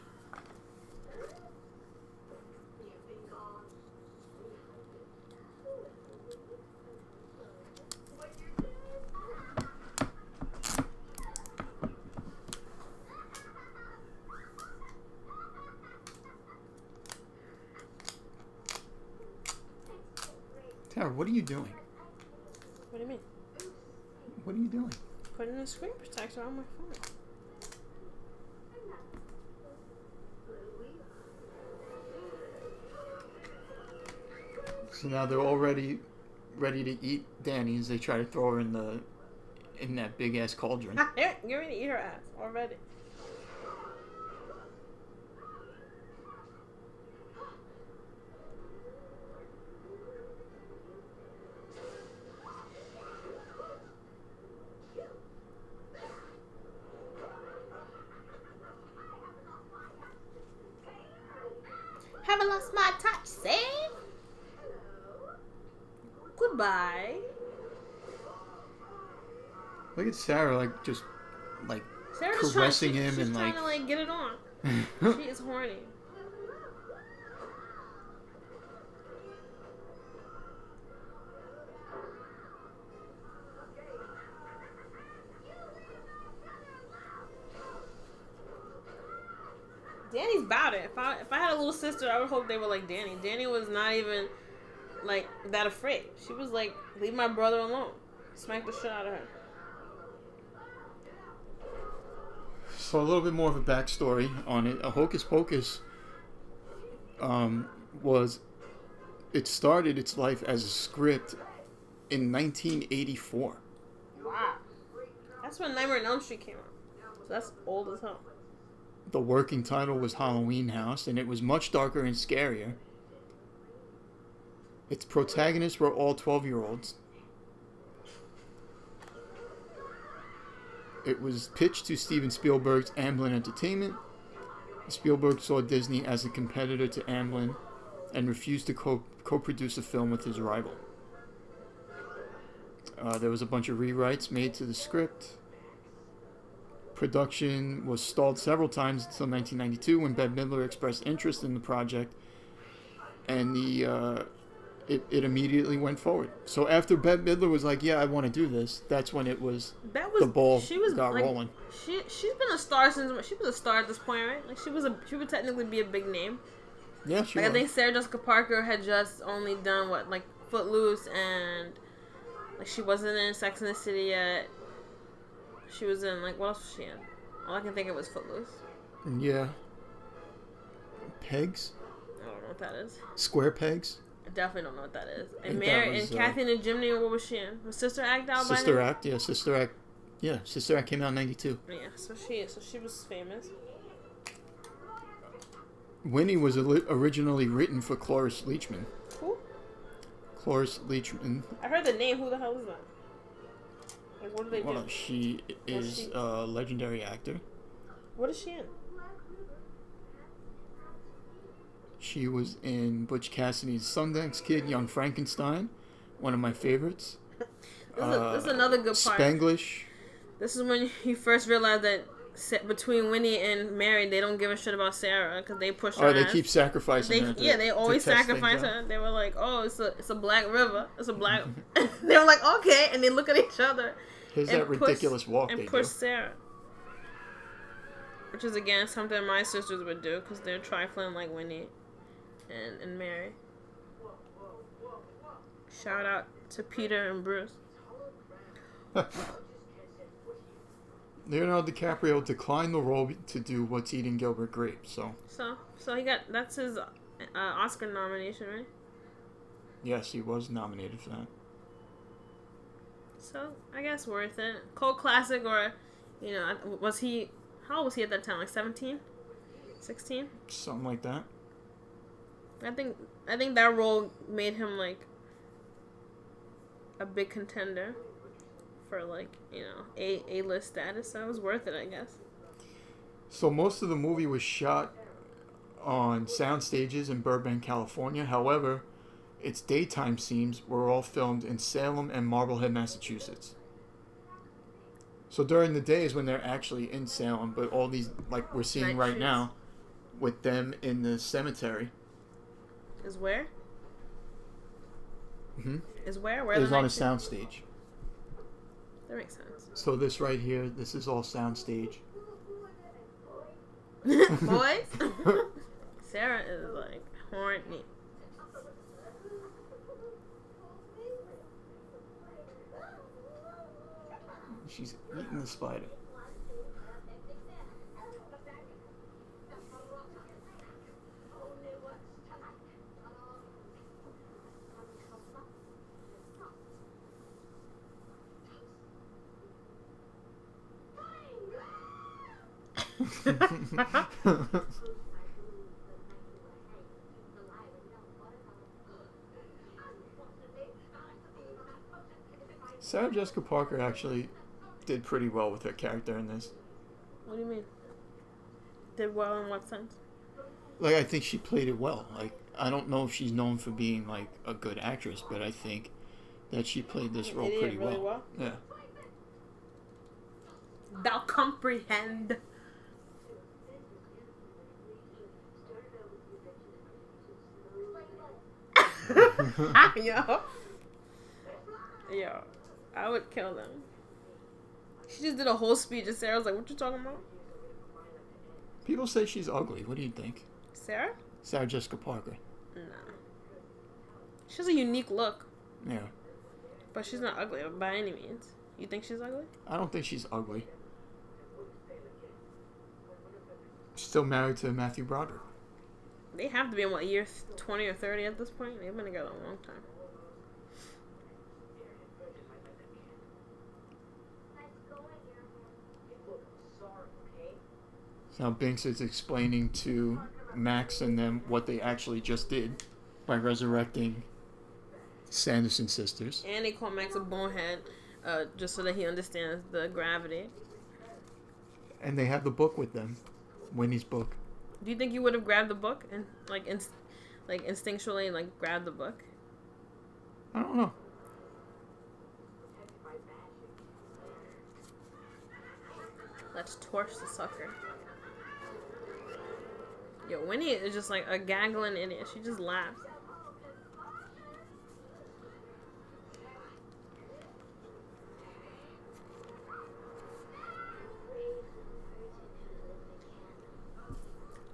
Tara, what are you doing? What do you mean? What are you doing? Putting a screen protector on my phone. So now they're already ready to eat Danny as they try to throw her in that big ass cauldron. You're ready to eat her ass already. Haven't lost my touch, Sam. Goodbye. Look at Sarah, just Sarah's just caressing trying, him she's and trying to get it on. She is horny. Danny's about it. If I had a little sister, I would hope they were like Danny. Danny was not even that afraid. She was like, leave my brother alone. Smack the shit out of her. So a little bit more of a backstory on it. Hocus Pocus it started its life as a script in 1984. Wow. That's when Nightmare on Elm Street came out. So that's old as hell. The working title was Halloween House, and it was much darker and scarier. Its protagonists were all 12-year-olds. It was pitched to Steven Spielberg's Amblin Entertainment. Spielberg saw Disney as a competitor to Amblin and refused to co-produce a film with his rival. There was a bunch of rewrites made to the script. Production was stalled several times until 1992 when Bette Midler expressed interest in the project, and it immediately went forward. So after Bette Midler was like, "Yeah, I want to do this," that's when the ball got rolling. She's been a star since she was a star at this point, right? She would technically be a big name. Yeah, she I was. think Sarah Jessica Parker had just only done Footloose, and she wasn't in Sex and the City yet. She was in what else was she in? All I can think of was Footloose. Yeah. Pegs? I don't know what that is. Square Pegs? I definitely don't know what that is. And think Mary that was, and Kathy and the Jimmy, what was she in? Was Sister Act out Sister by now? Act, yeah, Sister Act. Yeah, Sister Act came out in 92. Yeah, so she was famous. Winnie was originally written for Cloris Leachman. Who? Cloris Leachman. I heard the name. Who the hell is that? Like, what do they do? Well, she is a legendary actor. What is she in? She was in Butch Cassidy's Sundance Kid, Young Frankenstein, one of my favorites. This is another good part. Spanglish. This is when you first realize that between Winnie and Mary, they don't give a shit about Sarah because they push her. Oh, they ass. keep sacrificing her. They always sacrifice her. They were like, "Oh, it's a black river. It's a black." They were like, "Okay," and they look at each other. Here's that ridiculous walk and they push do. Sarah, which is again something my sisters would do because they're trifling like Winnie and Mary. Shout out to Peter and Bruce. Leonardo Dicaprio declined the role to do What's Eating Gilbert Grape, so he got, that's his Oscar nomination, right? yes, he was nominated for that. So I guess worth it. Cult classic, or was he? How old was he at that time? Like 17, 16? Something like that. I think that role made him like a big contender for like A-list status. So it was worth it, I guess. So most of the movie was shot on sound stages in Burbank, California. However, its daytime scenes were all filmed in Salem and Marblehead, Massachusetts. So during the day is when they're actually in Salem, but all these, like we're seeing Night right shoots. now, with them in the cemetery. Is where? Is where? Where It was the on a night sound stage. That makes sense. So this right here, this is all sound stage. Boys, Sarah is like horny. She's eating the spider. Sarah Jessica Parker actually did pretty well with her character in this. What do you mean? Did well in what sense? Like, I think she played it well. Like, I don't know if she's known for being like a good actress, but I think that she played this role pretty really well. Yeah. Thou comprehend. Yo, I would kill them. She just did a whole speech and Sarah was like, "What you talking about?" People say she's ugly. What do you think? Sarah? Sarah Jessica Parker. No. She has a unique look, Yeah. but she's not ugly by any means. You think she's ugly? I don't think she's ugly. Still married to Matthew Broderick. They have to be in what, year 20 or 30 at this point? They've been together a long time. Now Binks is explaining to Max and them what they actually just did by resurrecting Sanderson Sisters. And they call Max a bonehead, just so that he understands the gravity. And they have the book with them. Winnie's book. Do you think you would have grabbed the book and instinctually grabbed the book? I don't know. Let's torch the sucker. Yo, Winnie is just like a gaggling idiot. She just laughs.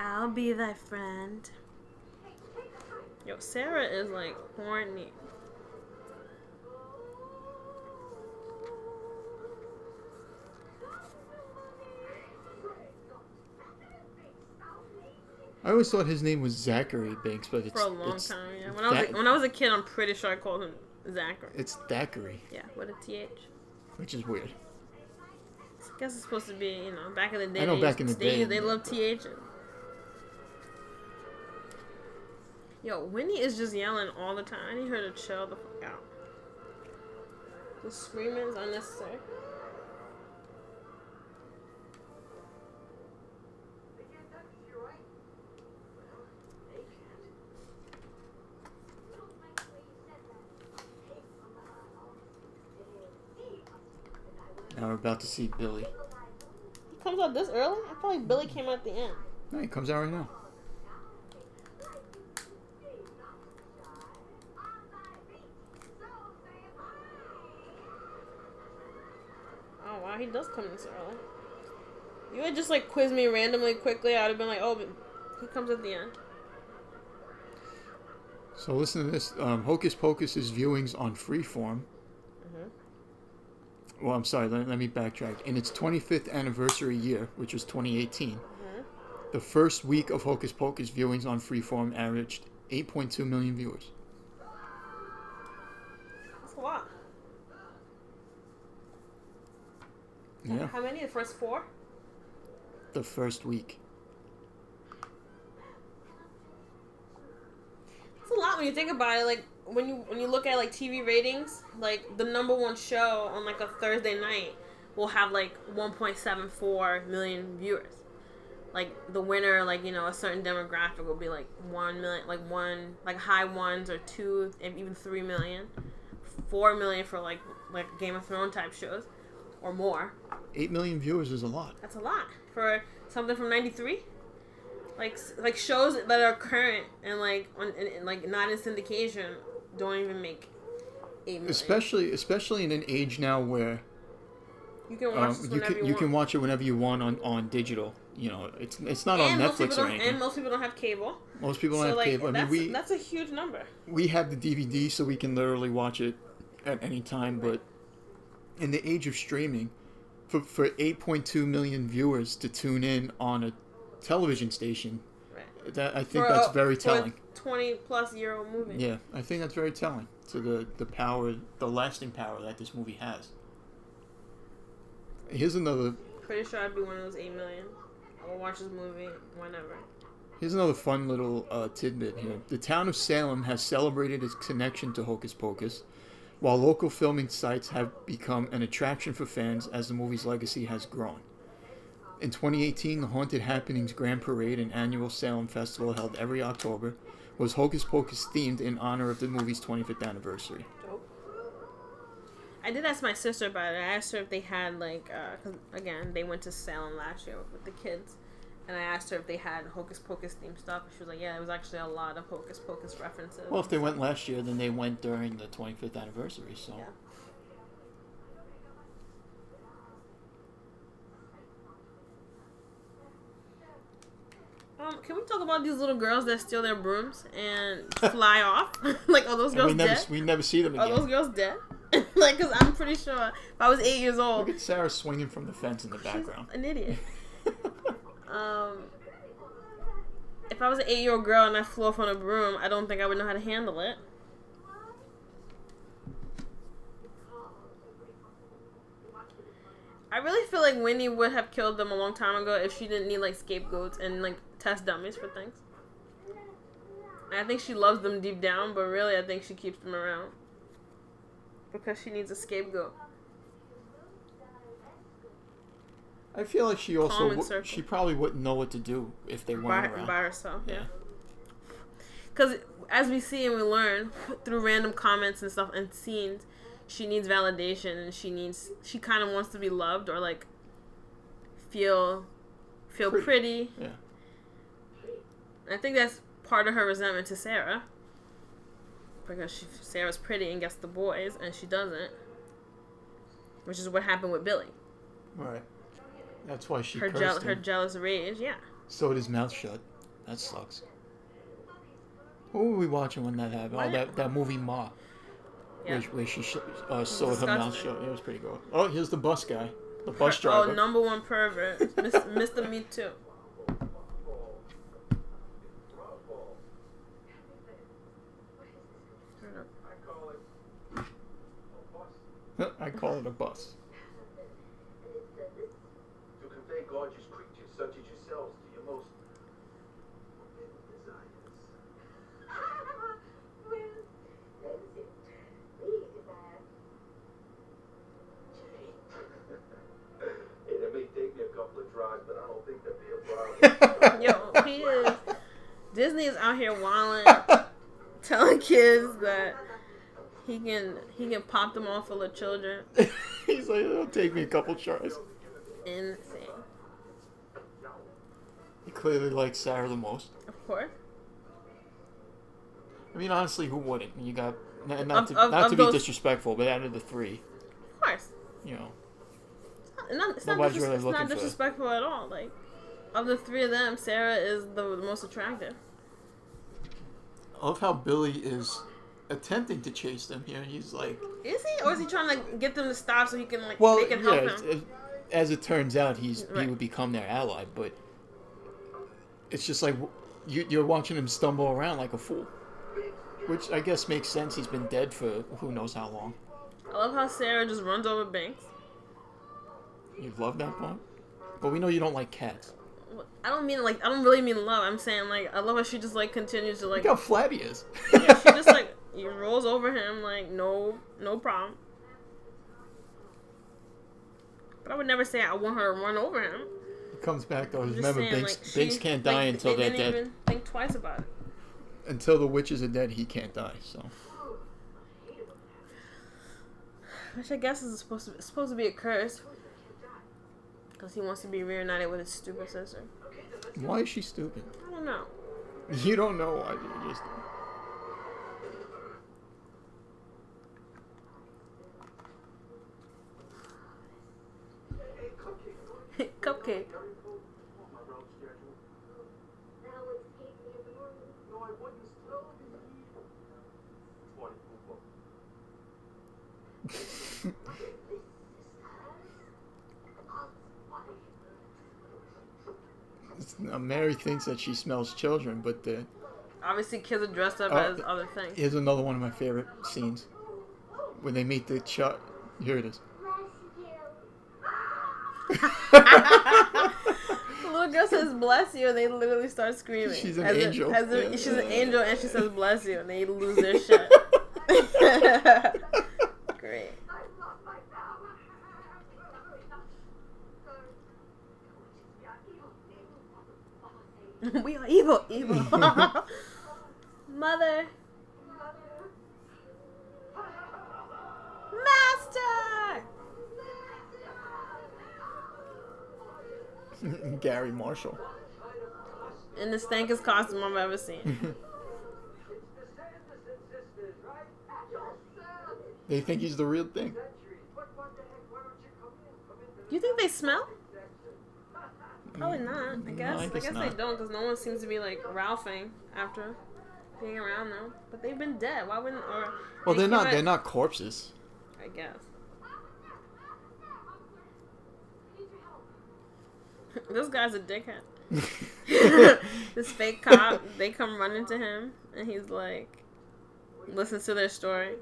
I'll be thy friend. Yo, Sarah is like horny. I always thought his name was Zachary Binks, but it's For a long it's, time, yeah. it's When I was a kid, I'm pretty sure I called him Zachary. It's Thackeray, Yeah, with a TH. which is weird. I guess it's supposed to be, back in the day. I know back in the day. They love TH. Yo, Winnie is just yelling all the time. I need her to chill the fuck out. The screaming is unnecessary. They can't touch us here, right? Well, they can't. Now we're about to see Billy. He comes out this early? I feel like Billy came out at the end. No, he comes out right now. Oh wow, he does come this early. You would just like quiz me randomly quickly, I'd have been like, oh, but he comes at the end. So listen to this. Hocus Pocus is viewings on Freeform. Well, I'm sorry, let me backtrack. In its 25th anniversary year, which was 2018, the first week of Hocus Pocus viewings on Freeform averaged 8.2 million viewers. That's a lot. Yeah, How many? The first 4? the first week. It's a lot when you think about it. Like when you look at like TV ratings, like the number 1 show on like a Thursday night will have like 1.74 million viewers. Like the winner, like, you know, a certain demographic will be like 1 million, like high 1s or 2, and even 3 million, 4 million for like Game of Thrones type shows, or more. 8 million viewers is a lot. That's a lot for something from '93. Like shows that are current and like and like not in syndication don't even make 8 million. Especially in an age now where You can watch this whenever you want. can watch it whenever you want on digital. You know, it's not on Netflix or anything. And most people don't have cable. Most people don't have cable. I mean, that's a huge number. we have the DVD, so we can literally watch it at any time. But in the age of streaming, for 8.2 million viewers to tune in on a television station, Right. I think that's very telling. For a 20-plus-year-old movie. Yeah, I think that's very telling to the power, the lasting power that this movie has. Here's another. Pretty sure I'd be one of those 8 million. I will watch this movie whenever. Here's another fun little tidbit here. The town of Salem has celebrated its connection to Hocus Pocus, while local filming sites have become an attraction for fans as the movie's legacy has grown. In 2018, the Haunted Happenings Grand Parade, an annual Salem festival held every October, was Hocus Pocus themed in honor of the movie's 25th anniversary. Dope. I did ask my sister about it. I asked her if they had, like, because, again, they went to Salem last year with the kids. And I asked her if they had Hocus Pocus themed stuff. She was like, yeah, it was actually a lot of Hocus Pocus references. Well, if they went last year, then they went during the 25th anniversary, so... Yeah. Can we talk about these little girls that steal their brooms and fly off? Like, are those girls dead? We never see them again. Are those girls dead? Like, because I'm pretty sure if I was 8 years old... Look at Sarah swinging from the fence in the background. She's an idiot. If I was an 8-year-old girl and I flew off on a broom, I don't think I would know how to handle it. I really feel like Winnie would have killed them a long time ago if she didn't need, like, scapegoats and, like, test dummies for things. And I think she loves them deep down, but really I think she keeps them around because she needs a scapegoat. I feel like she also she probably wouldn't know what to do if they weren't around. By herself, yeah. Because as we see and we learn through random comments and stuff and scenes, she needs validation and she kind of wants to be loved or like feel pretty. Yeah. I think that's part of her resentment to Sarah because Sarah's pretty and gets the boys and she doesn't, which is what happened with Billy. Right. That's why she her cursed him. Her jealous rage, yeah. Sewed his mouth shut. That sucks. What were we watching when that happened? That movie Ma. Yeah. Where she sewed her mouth shut. It was pretty good. Oh, here's the bus guy. The bus driver. Oh, number one pervert. Mr. Me Too. I call it a bus. To convey gorgeous creatures such as yourselves to your most forbidden desires. Disney is out here wilding, telling kids that he can pop them all full of children. He's like, it'll take me a couple tries. Insane. He clearly likes Sarah the most. Of course. I mean, honestly, who wouldn't? You got not Of to be disrespectful, but out of the three, Of course. you know, It's Nobody's really it's looking not for it. disrespectful at all. Like, of the three of them, Sarah is the most attractive. I love how Billy is attempting to chase them here. He's like, Is he, or is he trying to get them to stop so he can well, they can help yeah. him? As it turns out, he Right. would become their ally, but it's just like you're watching him stumble around like a fool, which I guess makes sense. He's been dead for who knows how long. I love how Sarah just runs over Banks. You love that part, but we know you don't like cats. I don't really mean love. I'm saying I love how she just continues to Look how flat he is. yeah, she just rolls over him no problem. But I would never say I want her to run over him. It comes back though. I'm just Remember, saying, Binks can't die until they they're didn't dead. even think twice about it. Until the witches are dead, he can't die. So Which I guess is supposed to be a curse. Because he wants to be reunited with his stupid sister. why is she stupid? I don't know. You don't know why. You just Cupcake. Mary thinks that she smells children, but Obviously, kids are dressed up as other things. here's another one of my favorite scenes when they meet the child. Here it is. The little girl says "bless you" and they literally start screaming. She's an angel. She's an angel and she says "bless you" and they lose their shit. Great. We are evil. Mother. Master. Gary Marshall. In the stankest costume I've ever seen. It's the Sanderson Sisters, right? They think he's the real thing. What the heck? Why don't you come in? Do you think they smell? Probably not. I guess. I I guess guess not. they don't, because no one seems to be Ralphing after being around them. But they've been dead. Why wouldn't? Or Well, they they're not. came out- They're not corpses. I guess. This guy's a dickhead. This fake cop, they come running to him, and he's listens to their story.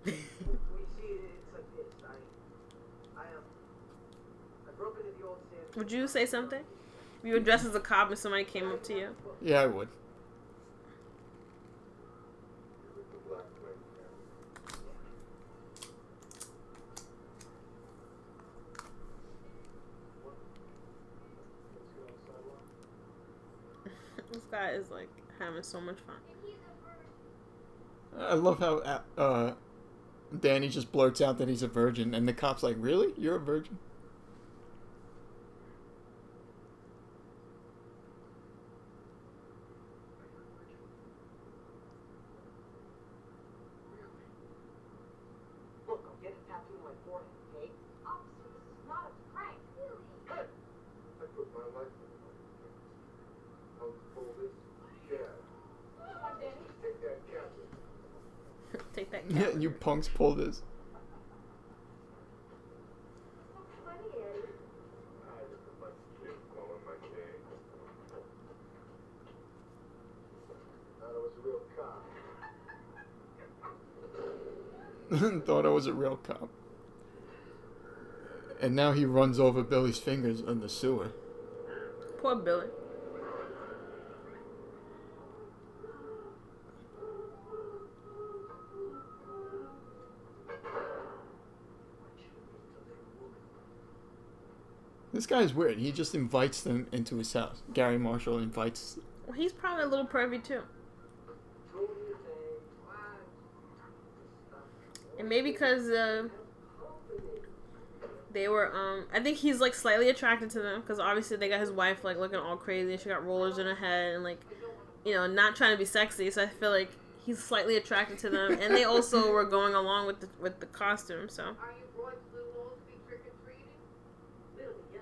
We see it's like this. I grew up in the old Sanderson. Would you say something? If you were dressed as a cop and somebody came up to you? Yeah, I would. This guy is having so much fun. I love how Danny just blurts out that he's a virgin, and the cop's like, "Really? You're a virgin?" Look, I'll get a tattoo on my forehead, okay? Officer, this is not a prank. Really? I put my life in it. I'll pull this. Yeah. Come on, Danny. Take that captain. Take that Yeah, cat. you punks pull this. Funny, Eddie. I just a bunch of kids calling my name. Thought I was a real cop. Thought I was a real cop. And now he runs over Billy's fingers in the sewer. Poor Billy. This guy's weird. He just invites them into his house. Gary Marshall invites. Well, he's probably a little pervy too. And maybe because they were, I think he's like slightly attracted to them because obviously they got his wife like looking all crazy. She got rollers in her head and like, you know, not trying to be sexy. So I feel like he's slightly attracted to them, and they also were going along with the costume. So. Are you going to Little Old to be trick or treating? Little, yes,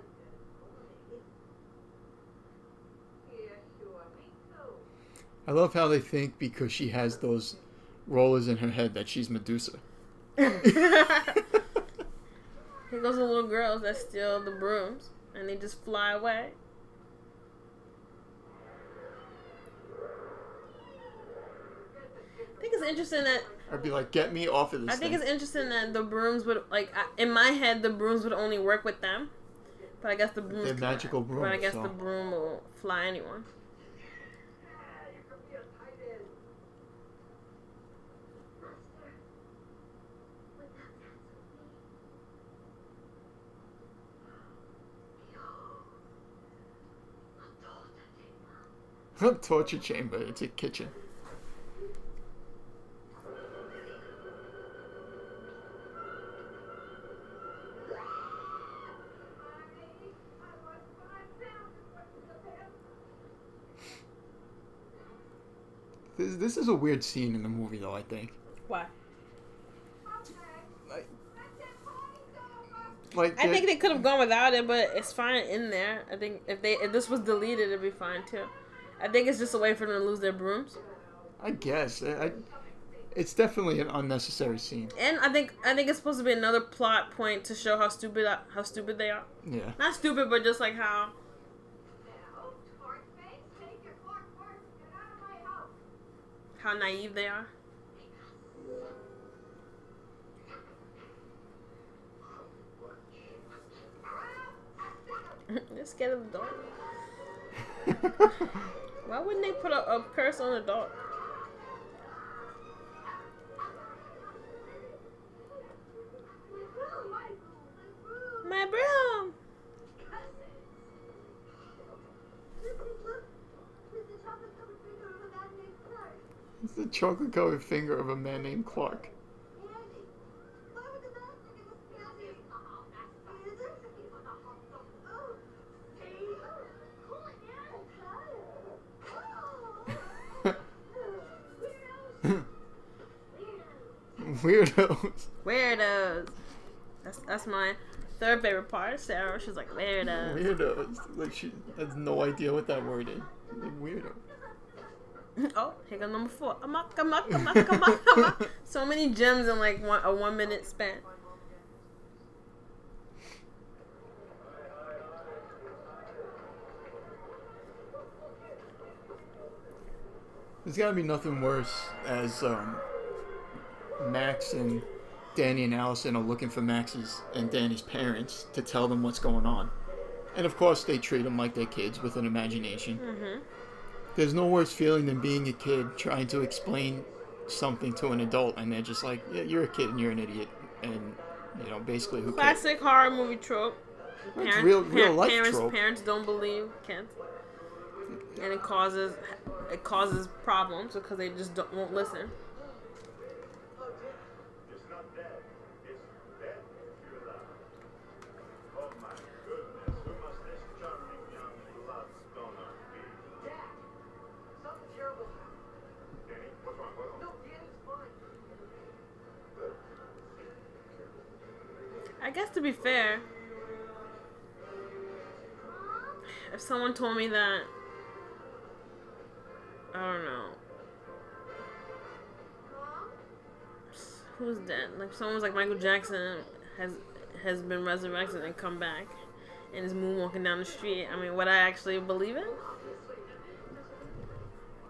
yeah, sure, me too. I love how they think because she has those rollers in her head that she's Medusa. Here goes the little girls that steal the brooms, and they just fly away. I think it's interesting that I'd be like, get me off of this I think thing. it's interesting that the brooms would in my head the brooms would only work with them, but I guess the brooms They're magical brooms. But I guess so. the broom will fly anyone. You could be a tight end. Master, would that cancel me? A torture chamber. It's a kitchen. This is a weird scene in the movie, though, I think. Why? Like I think they could have gone without it, but it's fine in there. I think if this was deleted, it'd be fine too. I think it's just a way for them to lose their brooms. I guess. It's definitely an unnecessary scene. And I think it's supposed to be another plot point to show how stupid they are. Yeah. Not stupid, but just like how naive they are. They're scared of the dog. Why wouldn't they put a curse on a dog? My broom! It's the chocolate-covered finger of a man named Clark. Weirdos. Weirdos. That's my third favorite part. Sarah, she's like weirdos. Weirdos. Like she has no idea what that word is. Like, weirdo. Oh, here goes number 4. Come on. So many gems in like a 1 minute span. There's gotta be nothing worse as Max and Danny and Allison are looking for Max's and Danny's parents to tell them what's going on. And of course they treat them like they're kids with an imagination. Mm-hmm. There's no worse feeling than being a kid trying to explain something to an adult and they're just like, yeah, you're a kid and you're an idiot. And, you know, basically who cares? Classic horror movie trope. It's real life trope. Parents don't believe kids. And it causes problems because they just won't listen. It's not dead. It's dead if you're alive. Oh my goodness, who must this charming young blood donor be? Dad, something terrible happened. Danny, what's wrong? What's No, wrong? Danny's fine. I guess to be fair, if someone told me that, I don't know, who's dead? Like someone's like Michael Jackson has been resurrected and come back, and is moonwalking down the street. I mean, would I actually believe it?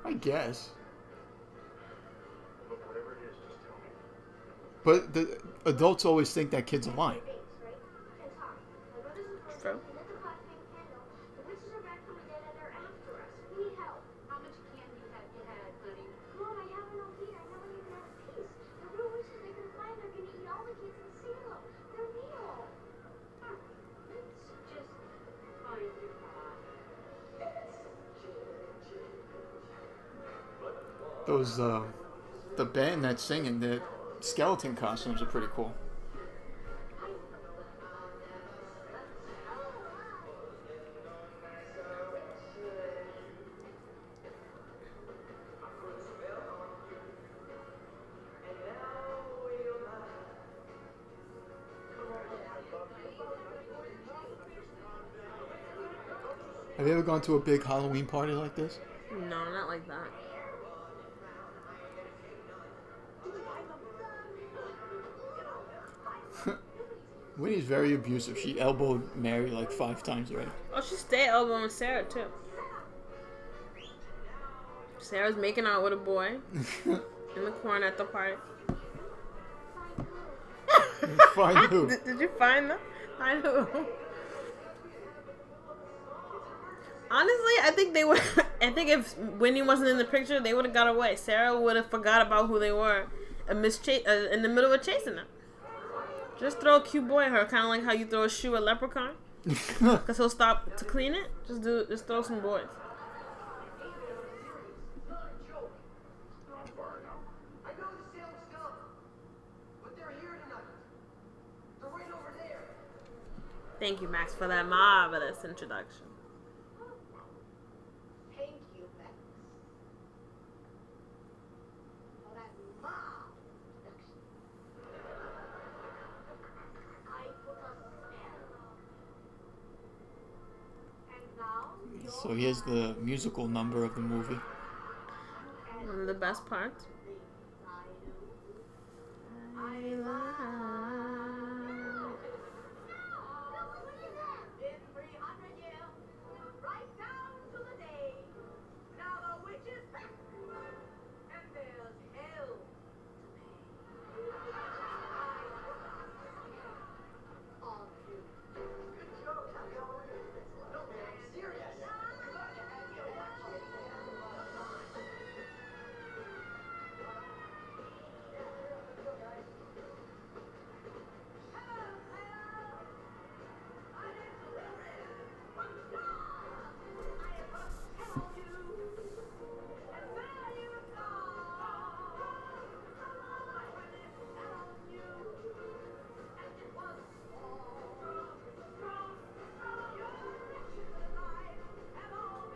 I guess. Look, whatever it is, just tell me. But the adults always think that kids are lying. True. How much candy have you had, honey? Mom, I have enough here. I never even had a piece. The real wishes they can find, they're gonna eat all the kids and steal them. They're real. It's just Those the band that's singing, the skeleton costumes are pretty cool. Have you ever gone to a big Halloween party like this? No, not like that. Winnie's very abusive. She elbowed Mary like 5 times already. Oh, she stayed elbowing Sarah too. Sarah's making out with a boy in the corner at the party. Find who? Did you find them? I know. Honestly, I think they would. I think if Winnie wasn't in the picture, they would have got away. Sarah would have forgot about who they were and in the middle of chasing them. Just throw a cute boy at her, kind of like how you throw a shoe at Leprechaun, because he'll stop to clean it. Just throw some boys. I know the sale is gone, but they're here tonight. They're right over there. Thank you, Max, for that marvelous introduction. Thank you, Max. For that mom introduction. I put a spell. And now So here's the musical number of the movie. One of the best parts. Been 300 years, right down to the day. Now the witch is back, and there's hell to pay. On you. Good job, Happy Halloween. No, man, I'm serious.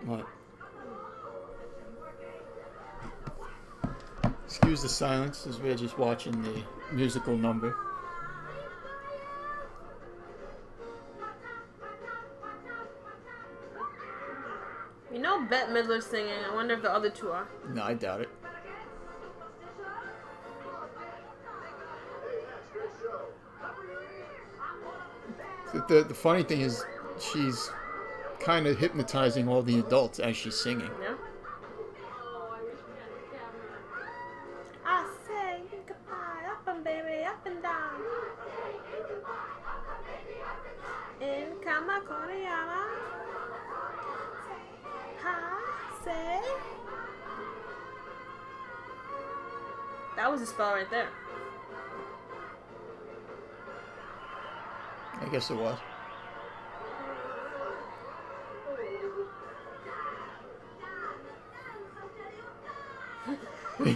What? Excuse the silence as we're just watching the musical number. You know Bette Midler's singing. I wonder if the other two are. No, I doubt it. The funny thing is, she's kind of hypnotizing all the adults as she's singing. Yeah. I say goodbye, up and baby, up and down. In Kamakoriyama. I say. That was a spell right there. I guess it was. Can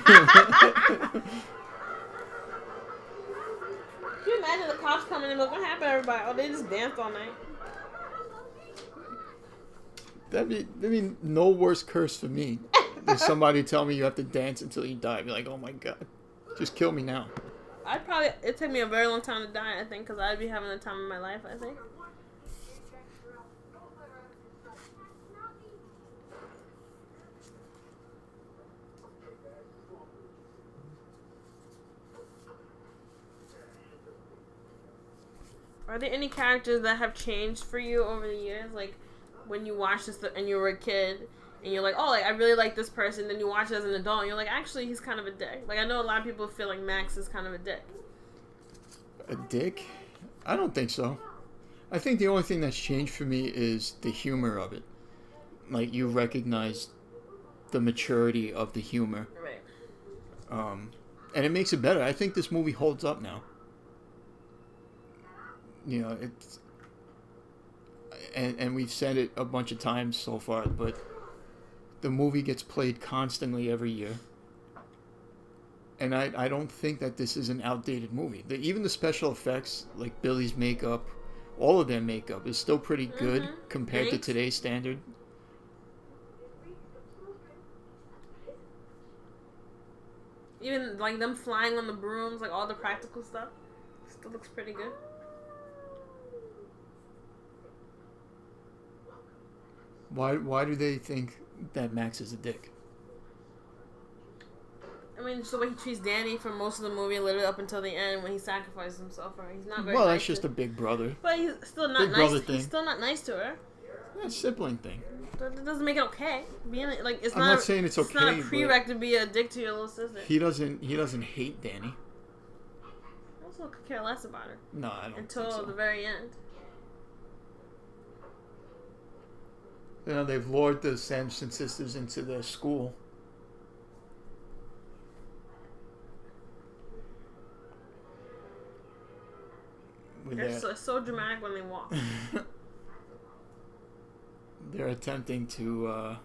you imagine the cops coming and look what happened to everybody? Oh, they just danced all night. That'd be no worse curse for me than somebody tell me you have to dance until you die. Be like, oh my god, just kill me now. It'd take me a very long time to die, I think, because I'd be having the time of my life, I think. Are there any characters that have changed for you over the years? Like, when you watched this and you were a kid, and you're like, oh, like, I really like this person, then you watch it as an adult, and you're like, actually, he's kind of a dick. Like, I know a lot of people feel like Max is kind of a dick. A dick? I don't think so. I think the only thing that's changed for me is the humor of it. Like, you recognize the maturity of the humor. Right. And it makes it better. I think this movie holds up now. You know, it's... And we've said it a bunch of times so far, but the movie gets played constantly every year. and I don't think that this is an outdated movie. Even the special effects, like Billy's makeup, all of their makeup is still pretty good compared to today's standard. Even like them flying on the brooms, like all the practical stuff, still looks pretty good. Why do they think that Max is a dick? I mean, just the way he treats Danny for most of the movie, literally up until the end when he sacrifices himself for her. He's not very Well, nice that's just a big brother. But he's still not Big nice. brother thing. He's still not nice to her. That's a sibling thing. But it doesn't make it okay. Being like, it's I'm not. not saying it's It's not okay, a prereq to be a dick to your little sister. He doesn't hate Danny. I also could care less about her No, I don't. until think so. the very end. You know, they've lured the Sanderson sisters into their school. They're so dramatic when they walk. They're attempting to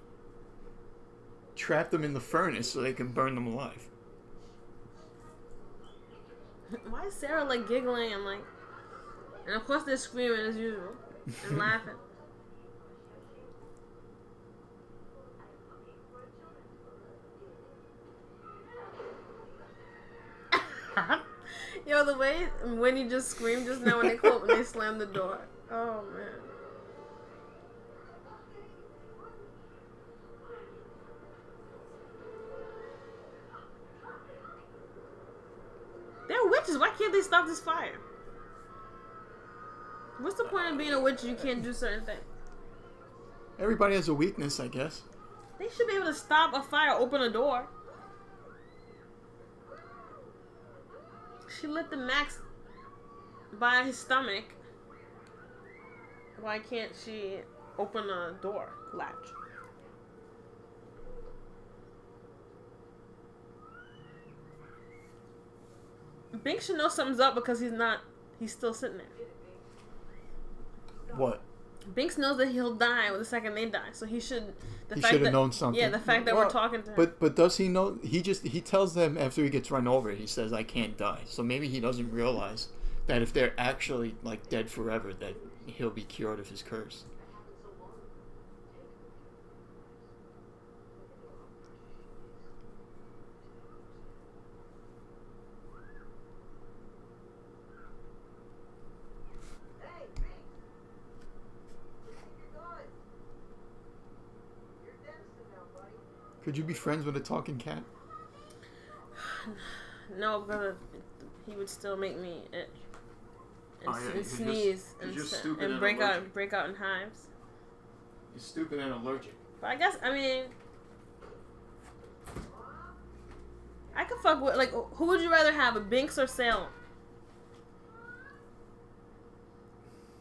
trap them in the furnace so they can burn them alive. Why is Sarah like giggling and like, and of course they're screaming as usual and laughing. Yo, the way when he just screamed just now when they slammed the door. Oh man. They're witches. Why can't they stop this fire? What's the point of being a witch? You can't do certain things. Everybody has a weakness, I guess. They should be able to stop a fire, open a door. She lit the Max by his stomach. Why can't she open a door latch? Bink should know something's up because he's still sitting there. What? Binks knows that he'll die the second they die, so he should. He should have known something. Yeah, the fact that we're talking to him. But does he know? He tells them after he gets run over. He says, "I can't die." So maybe he doesn't realize that if they're actually like dead forever, that he'll be cured of his curse. Could you be friends with a talking cat? No, because he would still make me itch and, Oh, yeah, and sneeze and break out in hives. He's stupid and allergic. But I guess I could fuck with who would you rather have, a Binks or Salem?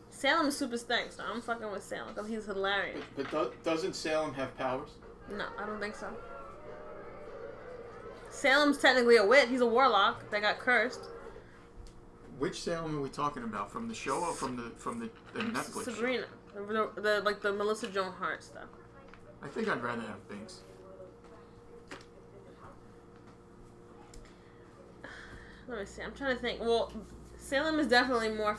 Salem is super stank, so I'm fucking with Salem because he's hilarious. But doesn't Salem have powers? No, I don't think so. Salem's technically a witch. He's a warlock that got cursed. Which Salem are we talking about? From the show or from the Netflix? Sabrina, the Melissa Joan Hart stuff. I think I'd rather have Binks. Let me see. I'm trying to think. Well, Salem is definitely more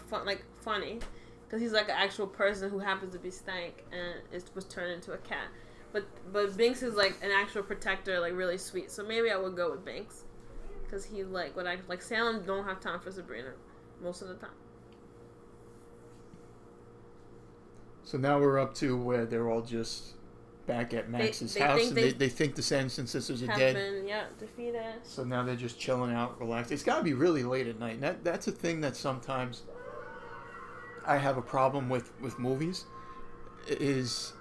funny, because he's like an actual person who happens to be stank and was turned into a cat. But Binks is like an actual protector, like really sweet. So maybe I would go with Binks, because he Salem don't have time for Sabrina most of the time. So now we're up to where they're all just back at Max's house, and they think the Sanderson sisters are dead. Been, defeated. So now they're just chilling out, relaxed. It's got to be really late at night. And that's a thing that sometimes I have a problem with movies, is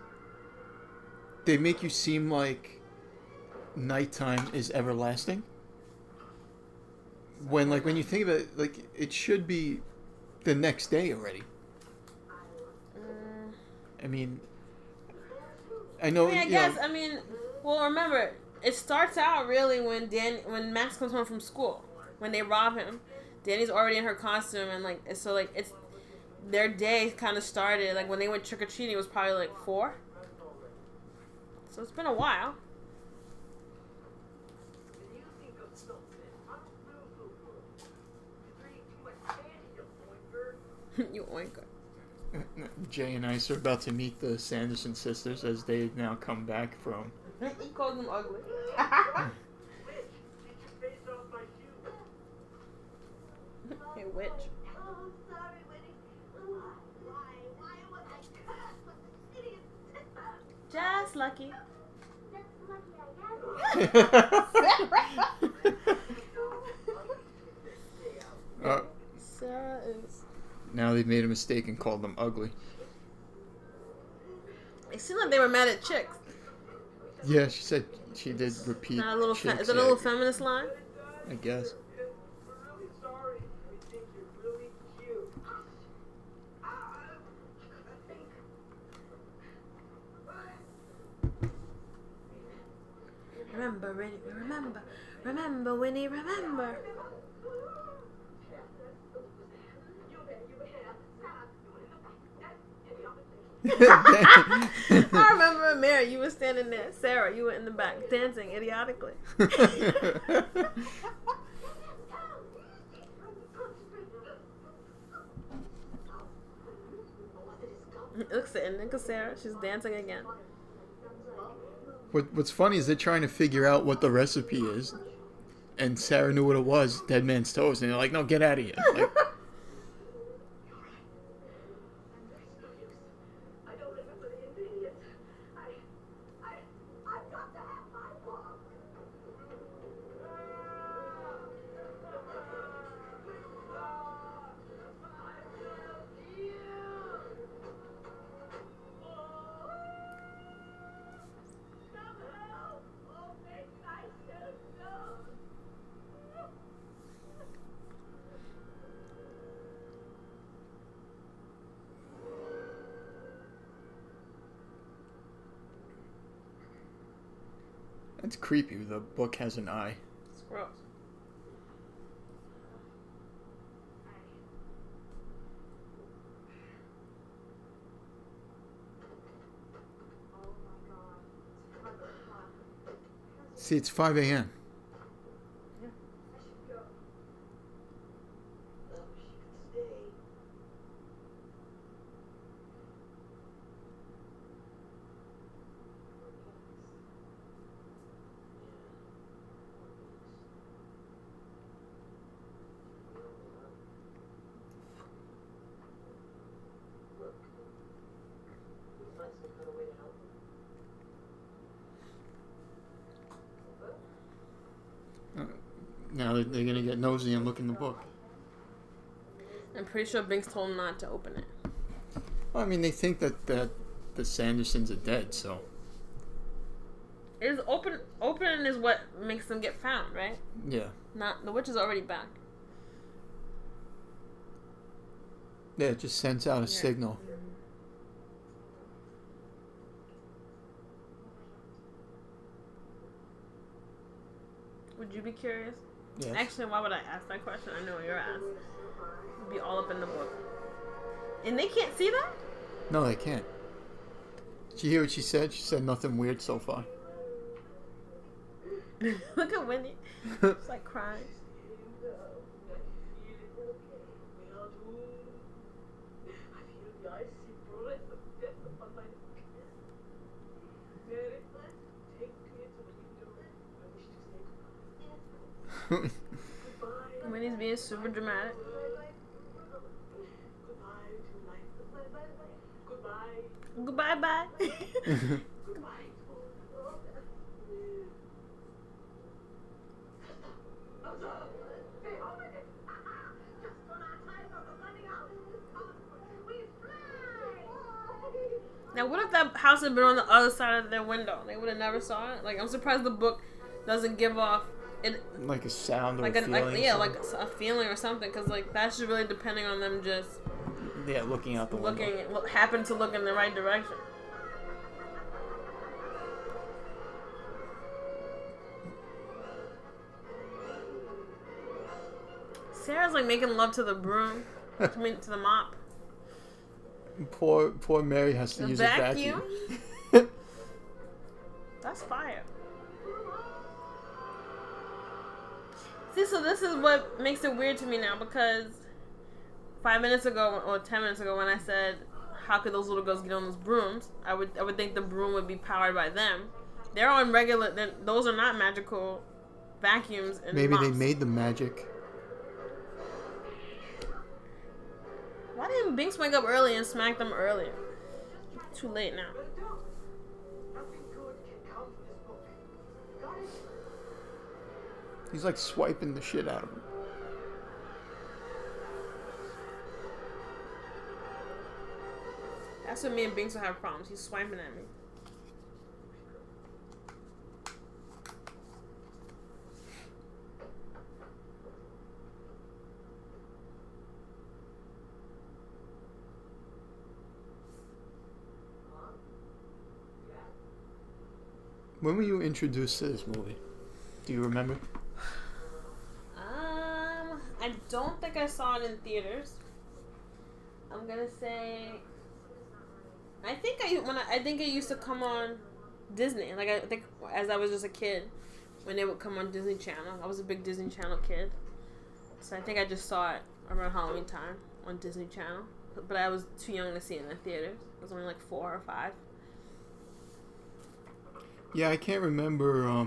they make you seem like nighttime is everlasting. When you think of it, it should be the next day already. I mean, I know. Well, remember, it starts out really when Max comes home from school, when they rob him. Danny's already in her costume, and it's their day kind of started when they went trick or treating. It was probably 4. So it's been a while. You oinker. Jay and Ice are about to meet the Sanderson Sisters as they now come back from. He called them ugly. Witch, get your face off my shoe. Hey, witch. Oh, sorry, Winnie. Why would I curse with this idiot sister? Just lucky. That's lucky, I guess. Sarah is. Now they've made a mistake and called them ugly. It seemed like they were mad at chicks. Yeah, she said she did repeat. Not a little. chicks, Is that a yeah, little feminist line? I guess. We're really sorry. We think you're really cute. Remember, Winnie, remember. I remember, Mary, you were standing there. Sarah, you were in the back dancing idiotically. Looks at Sarah. She's dancing again. What's funny is they're trying to figure out what the recipe is, and Sarah knew what it was, Dead Man's Toast, and they're like, "No, get out of here!" Like, I don't remember the ingredients. I've got to have my book. Somehow, all things I should have known. that's creepy. The book has an eye. It's gross. See, it's 5 a.m. I should go. Oh, she could stay. Look, we find some kind of way to help him. Now they're gonna get nosy and look in the book. I'm pretty sure Binks told him not to open it. Well, I mean, they think that the Sandersons are dead, so Is opening is what makes them get found, right? yeah. Not the witch is already back. Yeah, it just sends out a signal. Would you be curious? Yes. Actually, why would I ask that question? I know what you're asking. It'd be all up in the book. And they can't see that? No, they can't. Did you hear what she said? She said nothing weird so far. Look at Wendy. She's like crying. Wendy's being super dramatic. Goodbye, bye. Now, what if that house had been on the other side of their window? They would have never saw it. Like, I'm surprised the book doesn't give off it, Like a sound or like a feeling. like a feeling or something. Because like that's just really depending on them just Yeah, looking out the window. happen to look in the right direction. Sarah's like making love to the broom, to the mop. Poor Mary has to The use vacuum? a vacuum. That's fire. See, so this is what makes it weird to me now, because 5 minutes ago or 10 minutes ago when I said, how could those little girls get on those brooms? I would think the broom would be powered by them. They're on regular. Those are not magical vacuums. And Maybe they mops. made the magic. Why didn't Binks wake up early and smack them earlier? Too late now. But don't. Nothing good can come from this book. Got it? He's like swiping the shit out of him. That's when me and Binks will have problems. He's swiping at me. When were you introduced to this movie? Do you remember? I don't think I saw it in theaters. I'm gonna say, I think it used to come on Disney. Like I think as I was just a kid, when they would come on Disney Channel. I was a big Disney Channel kid, so I think I just saw it around Halloween time on Disney Channel. But I was too young to see it in the theaters. I was only like 4 or 5. Yeah, I can't remember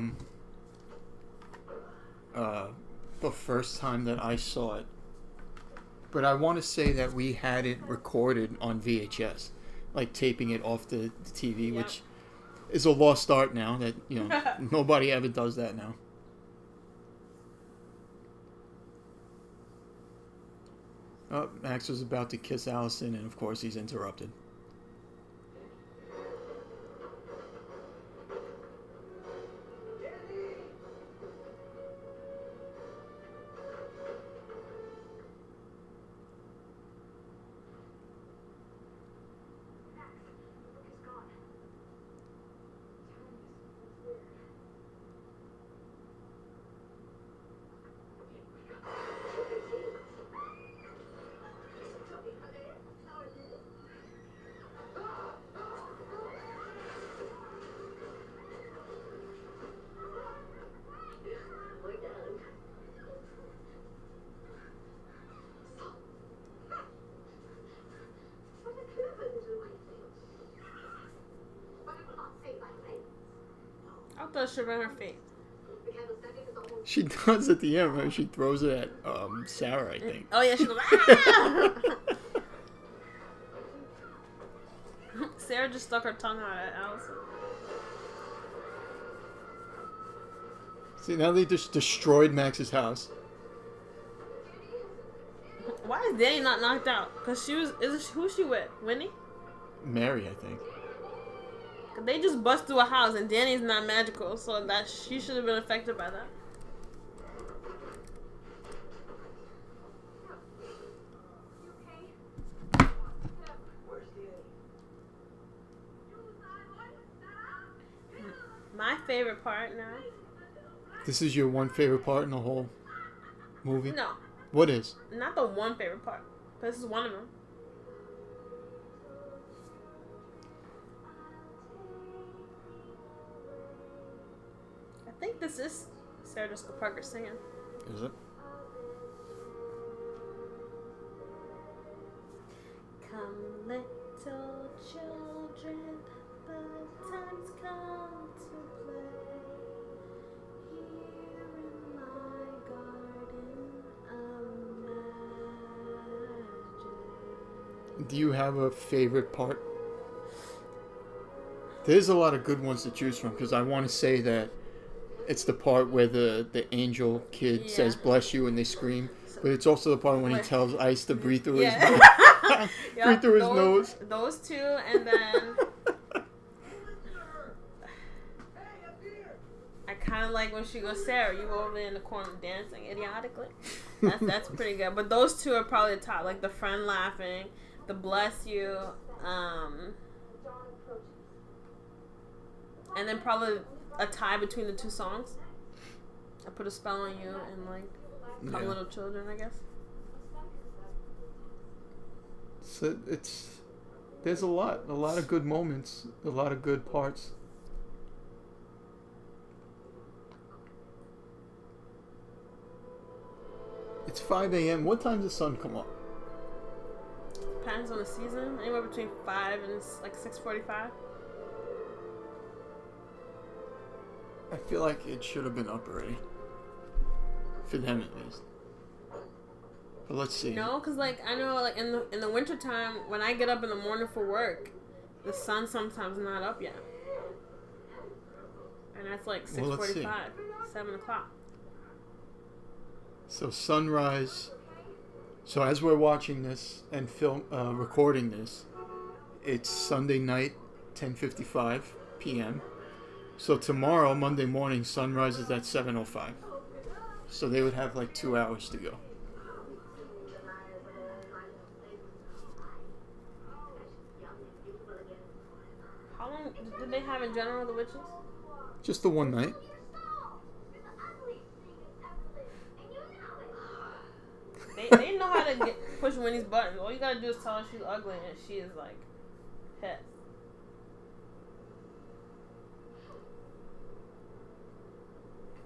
the first time that I saw it. But I want to say that we had it recorded on VHS, like taping it off the TV, Yep. which is a lost art now that, nobody ever does that now. Oh, Max was about to kiss Allison, and of course he's interrupted. I thought she ran her face. She does at the end, right? She throws it at Sarah, I think. Oh yeah, she goes. Ah! Sarah just stuck her tongue out at Allison. See, now they just destroyed Max's house. Why is Danny not knocked out? Cause who's she with? Winnie? Mary, I think. They just bust through a house and Danny's not magical, so that she should have been affected by that. Where's Danny? My favorite part now. This is your one favorite part in the whole movie? No, What is? not the one favorite part. This is one of them. I think this is Sarah Jessica Parker singing. Is it? Come, little children, the time's come to play. Here in my garden of magic. Do you have a favorite part? There's a lot of good ones to choose from, because I want to say that it's the part where the angel kid says bless you and they scream, but it's also the part when he tells Ice to breathe through his mouth. Breathe through his nose. Those two, and then I kind of like when she goes, Sarah, you over there in the corner dancing idiotically. That's pretty good. But those two are probably the top, like the friend laughing, the bless you, and then probably a tie between the two songs. I put a spell on you and like Come Little Children, I guess. So there's a lot of good moments, a lot of good parts. It's 5 a.m. What time does the sun come up? depends on the season. Anywhere between 5 and like 6:45. I feel like it should have been up already. For them at least. But let's see. No, because like I know like in the winter time when I get up in the morning for work, the sun sometimes not up yet. And that's like 6:45, 7 o'clock. So sunrise. So as we're watching this and recording this, it's Sunday night, 10:55 p.m. So tomorrow, Monday morning, sunrise is at 7:05. So they would have like 2 hours to go. How long did they have in general, the witches? Just the one night. They know how to push Winnie's buttons. All you gotta do is tell her she's ugly, and she is like pissed.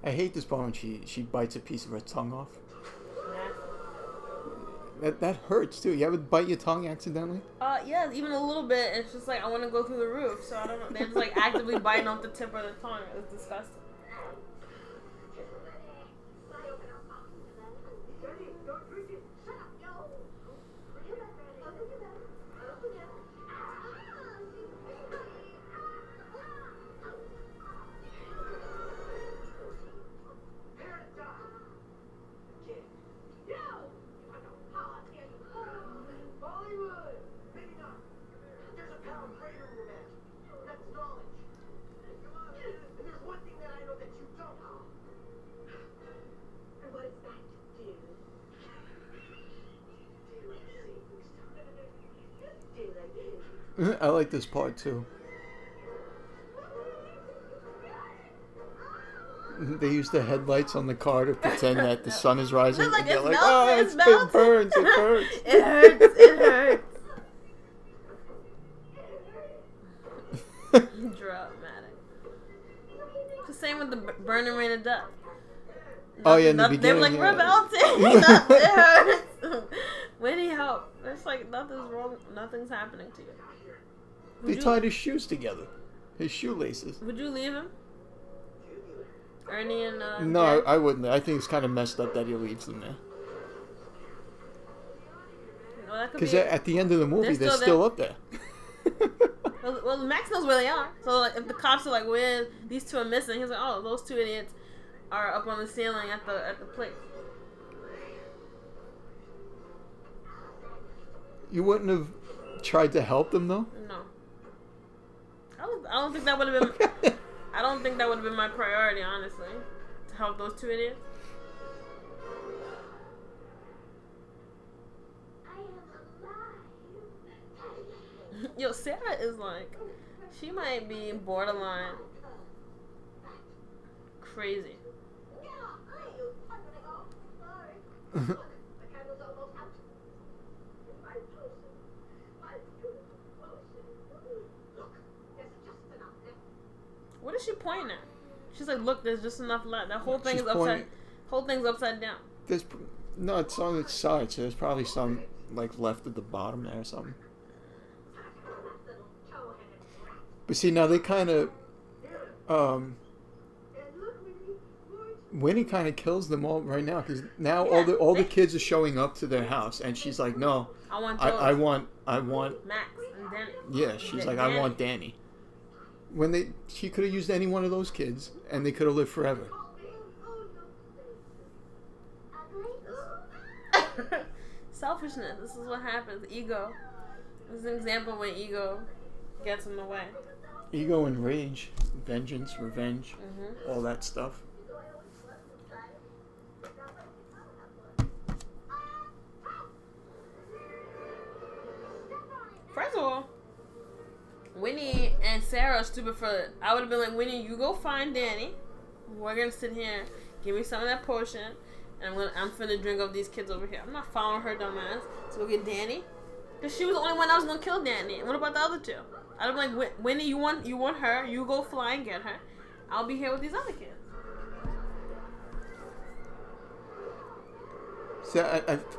I hate this part when she bites a piece of her tongue off. That hurts too. You ever bite your tongue accidentally? Yeah, even a little bit. It's just like I want to go through the roof, so I don't know. They're just like actively biting off the tip of the tongue. It's disgusting. I like this part too. They use the headlights on the car to pretend that the sun is rising. Like, and they're it's like, melting, oh, it burns, it hurts. It hurts, it hurts. Dramatic. The same with the burning rain of death. Oh yeah, in the beginning. They were like, we're melting. It hurts. Winnie, help. It's like nothing's wrong. Nothing's happening to you. They tied his shoes together. His shoelaces. Would you leave him? Ernie and No, Dan? I wouldn't. I think it's kind of messed up that he leaves them there. Because at the end of the movie, they're still up there. well, Max knows where they are. So like, if the cops are like, "Where these two are missing?" He's like, "Oh, those two idiots are up on the ceiling at the place." You wouldn't have tried to help them though? No. I don't think that would have been. I don't think that would have been my priority, honestly, to help those two idiots. Yo, Sarah is like, she might be borderline crazy. What is she pointing at? She's like, look, there's just enough left. That whole thing whole thing's upside down. No, it's on its side, so there's probably some like left at the bottom there or something. But see, now they kind of, Winnie kind of kills them all right now because now all the kids are showing up to their house, and she's like, no, I want Max and Danny. Yeah, she's like, I want Danny. When she could have used any one of those kids, and they could have lived forever. Selfishness. This is what happens. Ego. This is an example when ego gets in the way. Ego and rage, vengeance, revenge, all that stuff. First of all, Winnie and Sarah are stupid for it. I would have been like, Winnie, you go find Danny. We're gonna sit here, give me some of that potion, and I'm finna drink up these kids over here. I'm not following her dumbass to go get Danny, because she was the only one that was gonna kill Danny. What about the other two? I'd be like, Winnie, you want her? You go fly and get her. I'll be here with these other kids. So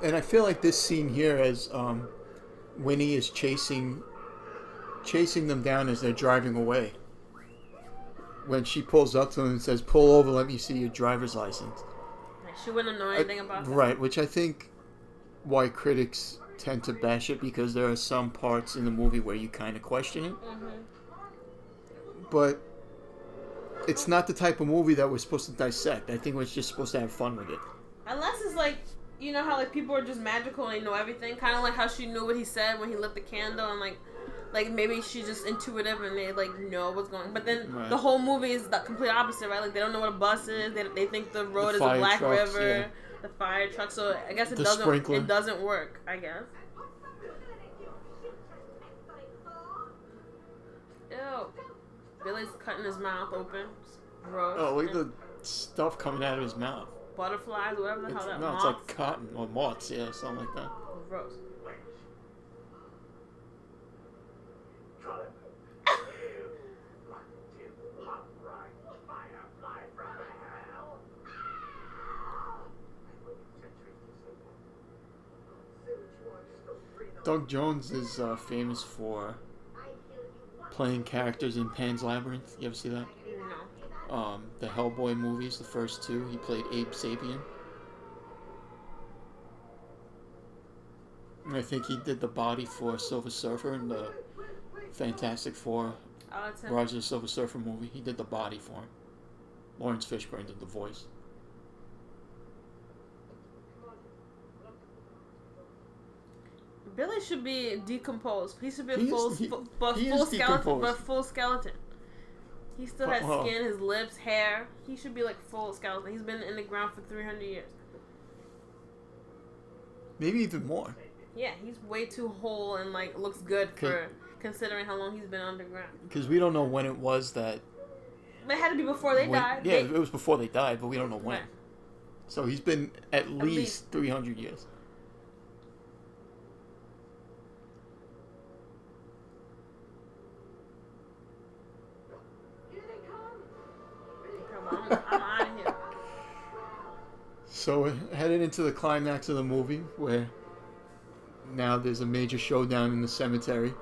I feel like this scene here as Winnie is chasing them down as they're driving away. When she pulls up to him and says, "Pull over, let me see your driver's license." She wouldn't know anything about that. Right, which I think why critics tend to bash it, because there are some parts in the movie where you kind of question it. But it's not the type of movie that we're supposed to dissect. I think we're just supposed to have fun with it. Unless it's like, you know how like people are just magical and they know everything? Kind of like how she knew what he said when he lit the candle, and like maybe she's just intuitive and they like know what's going on. But then the whole movie is the complete opposite, right? Like they don't know what a bus is. They think the road is a black trucks, river. yeah. The fire truck. So I guess it Sprinkler. doesn't work, I guess. Ew. Billy's cutting his mouth open. Gross. Oh, look at the stuff coming out of his mouth. Butterflies, whatever the hell that No, moths. it's like cotton or moths, yeah, something like that. Gross. Doug Jones is famous for playing characters in Pan's Labyrinth. You ever see that? No. The Hellboy movies, the first two. He played Abe Sapien. And I think he did the body for Silver Surfer in the Fantastic Four, Oh, that's him. Roger the Silver Surfer movie. He did the body for him. Lawrence Fishburne did the voice. Billy should be decomposed. He should be a He full is- he- skeleton, he is decomposed. but full skeleton. He still has Well, skin, his lips, hair. He should be like full skeleton. He's been in the ground for 300 years. Maybe even more. Yeah, he's way too whole and like looks good for considering how long he's been underground. Because we don't know when it was that... But it had to be before they died. Yeah, it was before they died, but we don't know when. Right. So he's been at least 300 years. Come on, I'm out of here. So we're headed into the climax of the movie, where now there's a major showdown in the cemetery.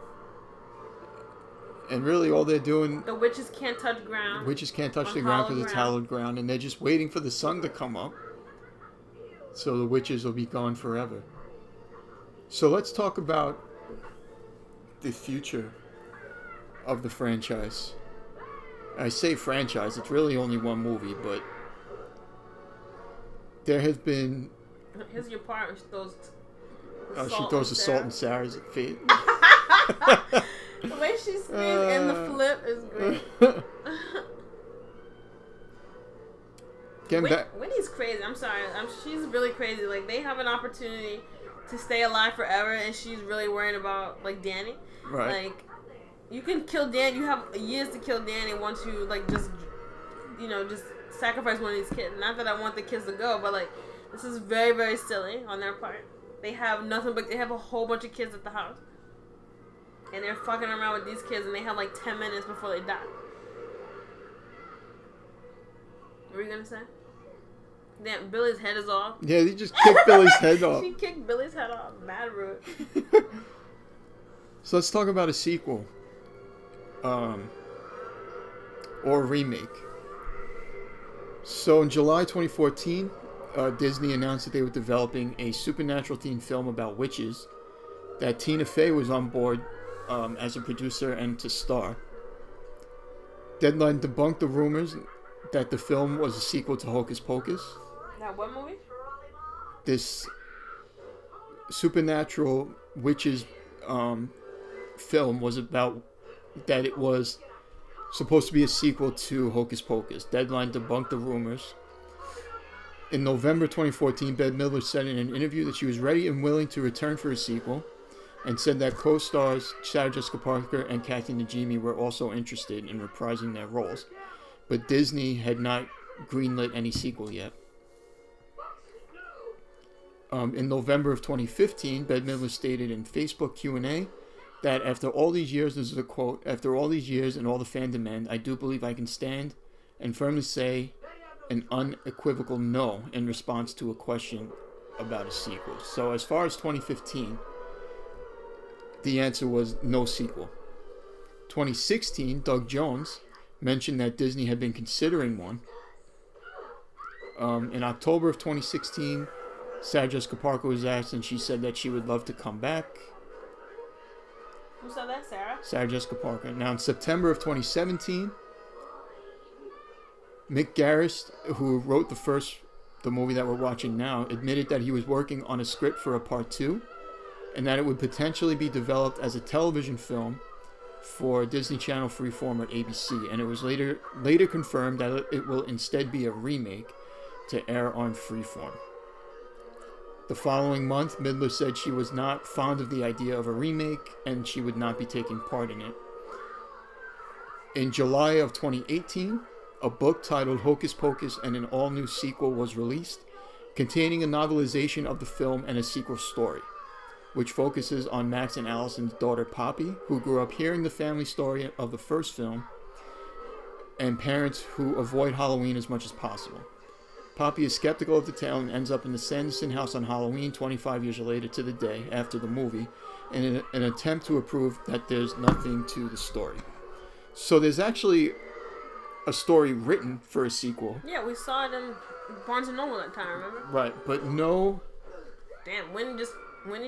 And really all they're doing... The witches can't touch ground. Witches can't touch On the ground because hallowed it's ground. hallowed ground, and they're just waiting for the sun to come up. So the witches will be gone forever. So let's talk about the future of the franchise. I say franchise, it's really only one movie, but there has been... Here's your part where she throws she throws the salt in Sarah's face. The way she screams and the flip is great. Getting back... Winnie's crazy. I'm sorry. She's really crazy. Like, they have an opportunity to stay alive forever, and she's really worried about, like, Danny. Right. Like, you can kill Danny. You have years to kill Danny once you, like, just sacrifice one of these kids. Not that I want the kids to go, but, like, this is very, very silly on their part. They have nothing but... They have a whole bunch of kids at the house. And they're fucking around with these kids, and they have, like, 10 minutes before they die. What were you gonna say? Damn, Billy's head is off. Yeah, they just kicked Billy's head off. She kicked Billy's head off. Mad rude. So let's talk about a sequel. Or a remake. So in July 2014, Disney announced that they were developing a supernatural themed film about witches, that Tina Fey was on board as a producer and to star. Deadline debunked the rumors that the film was a sequel to Hocus Pocus. That what movie? This supernatural witches film was about that it was supposed to be a sequel to Hocus Pocus. Deadline debunked the rumors. In November 2014, Bette Midler said in an interview that she was ready and willing to return for a sequel, and said that co-stars Sarah Jessica Parker and Kathy Najimy were also interested in reprising their roles, but Disney had not greenlit any sequel yet. In November of 2015, Bette Midler stated in Facebook Q&A that after all these years, this is a quote, "After all these years and all the fan demand, I do believe I can stand and firmly say an unequivocal no in response to a question about a sequel." So as far as 2015, the answer was no sequel. 2016, Doug Jones mentioned that Disney had been considering one. In October of 2016, Sarah Jessica Parker was asked, and she said that she would love to come back. Who said that, Sarah? Sarah Jessica Parker. Now, in September of 2017, Mick Garris, who wrote the movie that we're watching now, admitted that he was working on a script for a part 2, and that it would potentially be developed as a television film for Disney Channel Freeform or ABC, and it was later confirmed that it will instead be a remake to air on Freeform. The following month, Midler said she was not fond of the idea of a remake and she would not be taking part in it. In July of 2018, a book titled Hocus Pocus and an all-new sequel was released, containing a novelization of the film and a sequel story, which focuses on Max and Allison's daughter Poppy, who grew up hearing the family story of the first film, and parents who avoid Halloween as much as possible. Poppy is skeptical of the tale and ends up in the Sanderson house on Halloween 25 years later to the day after the movie in an attempt to prove that there's nothing to the story. So there's actually a story written for a sequel. Yeah, we saw it in Barnes & Noble that time, remember? Right, but no... Damn, Winnie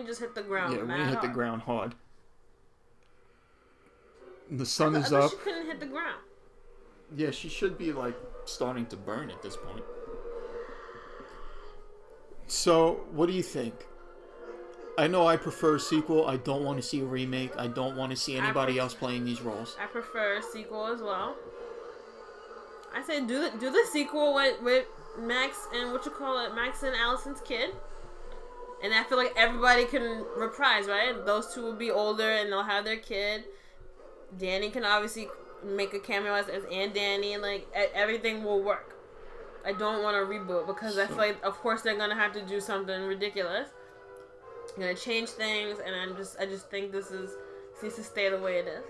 just hit the ground. Yeah, Winnie hit hard. the ground hard. The sun is I up. thought she couldn't hit the ground. Yeah, she should be like starting to burn at this point. So, what do you think? I know I prefer a sequel. I don't want to see a remake. I don't want to see anybody else playing these roles. I prefer a sequel as well. I say do the sequel with Max and Max and Allison's kid. And I feel like everybody can reprise, right? Those two will be older and they'll have their kid. Danny can obviously make a cameo as Aunt Danny, and like everything will work. I don't want to reboot because I feel like, of course, they're gonna have to do something ridiculous. They're gonna change things, and I just think this needs to stay the way it is.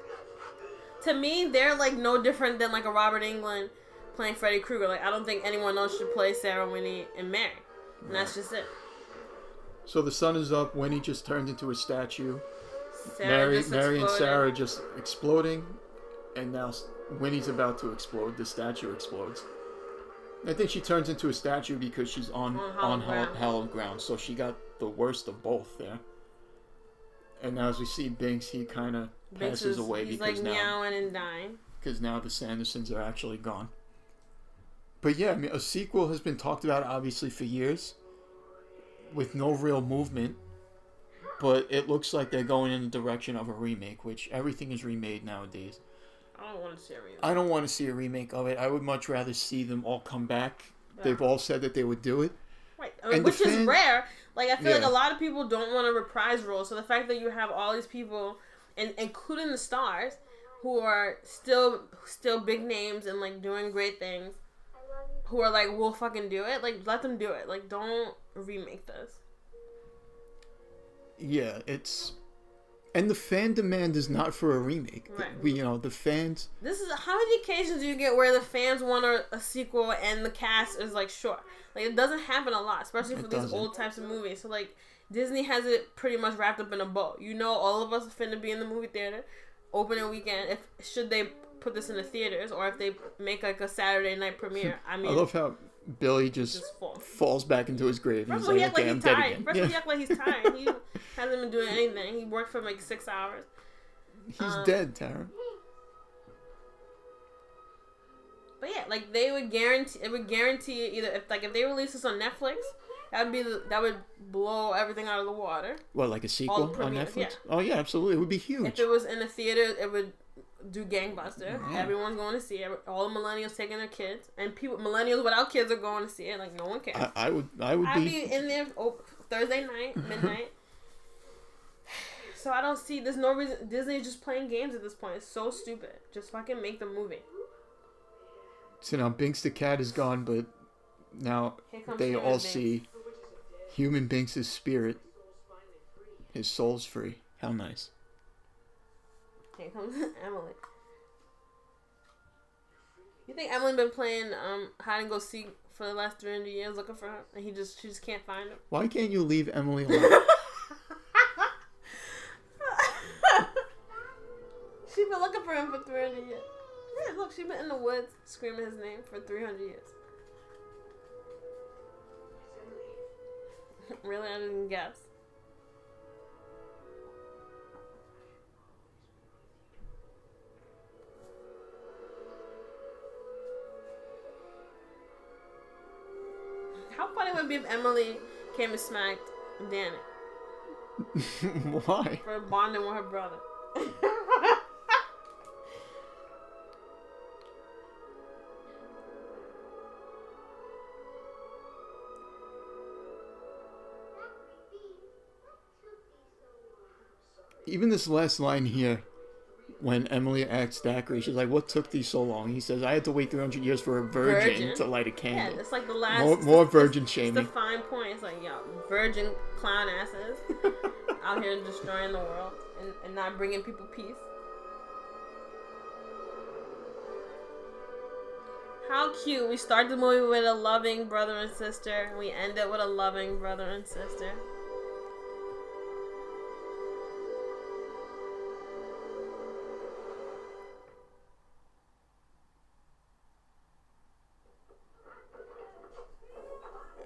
To me, they're like no different than like a Robert Englund playing Freddy Krueger. Like I don't think anyone else should play Sarah, Winnie, and Mary, and that's just it. So the sun is up. Winnie just turned into a statue. Mary and Sarah just exploding, and now Winnie's about to explode. The statue explodes. I think she turns into a statue because she's on hallowed ground. So she got the worst of both there. And now as we see Binks, he kind of passes away he's because like now meowing and dying. Because now the Sandersons are actually gone. But yeah, I mean, a sequel has been talked about obviously for years, with no real movement. But it looks like they're going in the direction of a remake, which everything is remade nowadays. I don't want to see a remake. I don't want to see a remake of it. I would much rather see them all come back. Yeah. They've all said that they would do it. Right. I mean, which is rare. Like, I feel like a lot of people don't want to reprise roles. So the fact that you have all these people, and including the stars, who are still big names and, like, doing great things, who are like, we'll fucking do it. Like, let them do it. Like, don't remake this. Yeah, it's... And the fan demand is not for a remake. Right. The fans... This is... How many occasions do you get where the fans want a sequel and the cast is, like, sure? Like, it doesn't happen a lot, especially for these old types of movies. So, like, Disney has it pretty much wrapped up in a bow. You know all of us are finna be in the movie theater opening weekend. Should they put this in the theaters, or if they make, like, a Saturday night premiere. I mean... I love how Billy just falls back into his grave. First of all, he acts like he's tired. First of all, he acts like he's tired. He hasn't been doing anything. He worked for like 6 hours. He's dead, Tara. But yeah, like they would guarantee. It would guarantee either if they release this on Netflix, that would blow everything out of the water. What, like a sequel on Netflix? Yeah. Oh yeah, absolutely. It would be huge. If it was in a theater, it would do gangbuster. Yeah. Everyone's going to see it. All the millennials taking their kids, and millennials without kids are going to see it. Like no one cares. I would I'd be in there Thursday night, midnight. So I don't see. There's no reason. Disney's just playing games at this point. It's so stupid. Just fucking make the movie. So now Binks the cat is gone, but now they all see human Binks' spirit. His soul's free. How nice. Here comes Emily. You think Emily's been playing hide and go seek for the last 300 years looking for her, and she just can't find her? Why can't you leave Emily alone? for him for 300 years. Yeah, look, she's been in the woods screaming his name for 300 years. Really? I didn't guess. How funny would it be if Emily came and smacked Danny Why? for bonding with her brother? Even this last line here, when Emily asks Thackeray, she's like, "What took thee so long?" He says, "I had to wait 300 years for a virgin to light a Yeah, candle." it's like the last... More virgin It's shaming. the fine point. It's like, yo, virgin clown asses out here destroying the world and not bringing people peace. How cute. We start the movie with a loving brother and sister, and we end it with a loving brother and sister.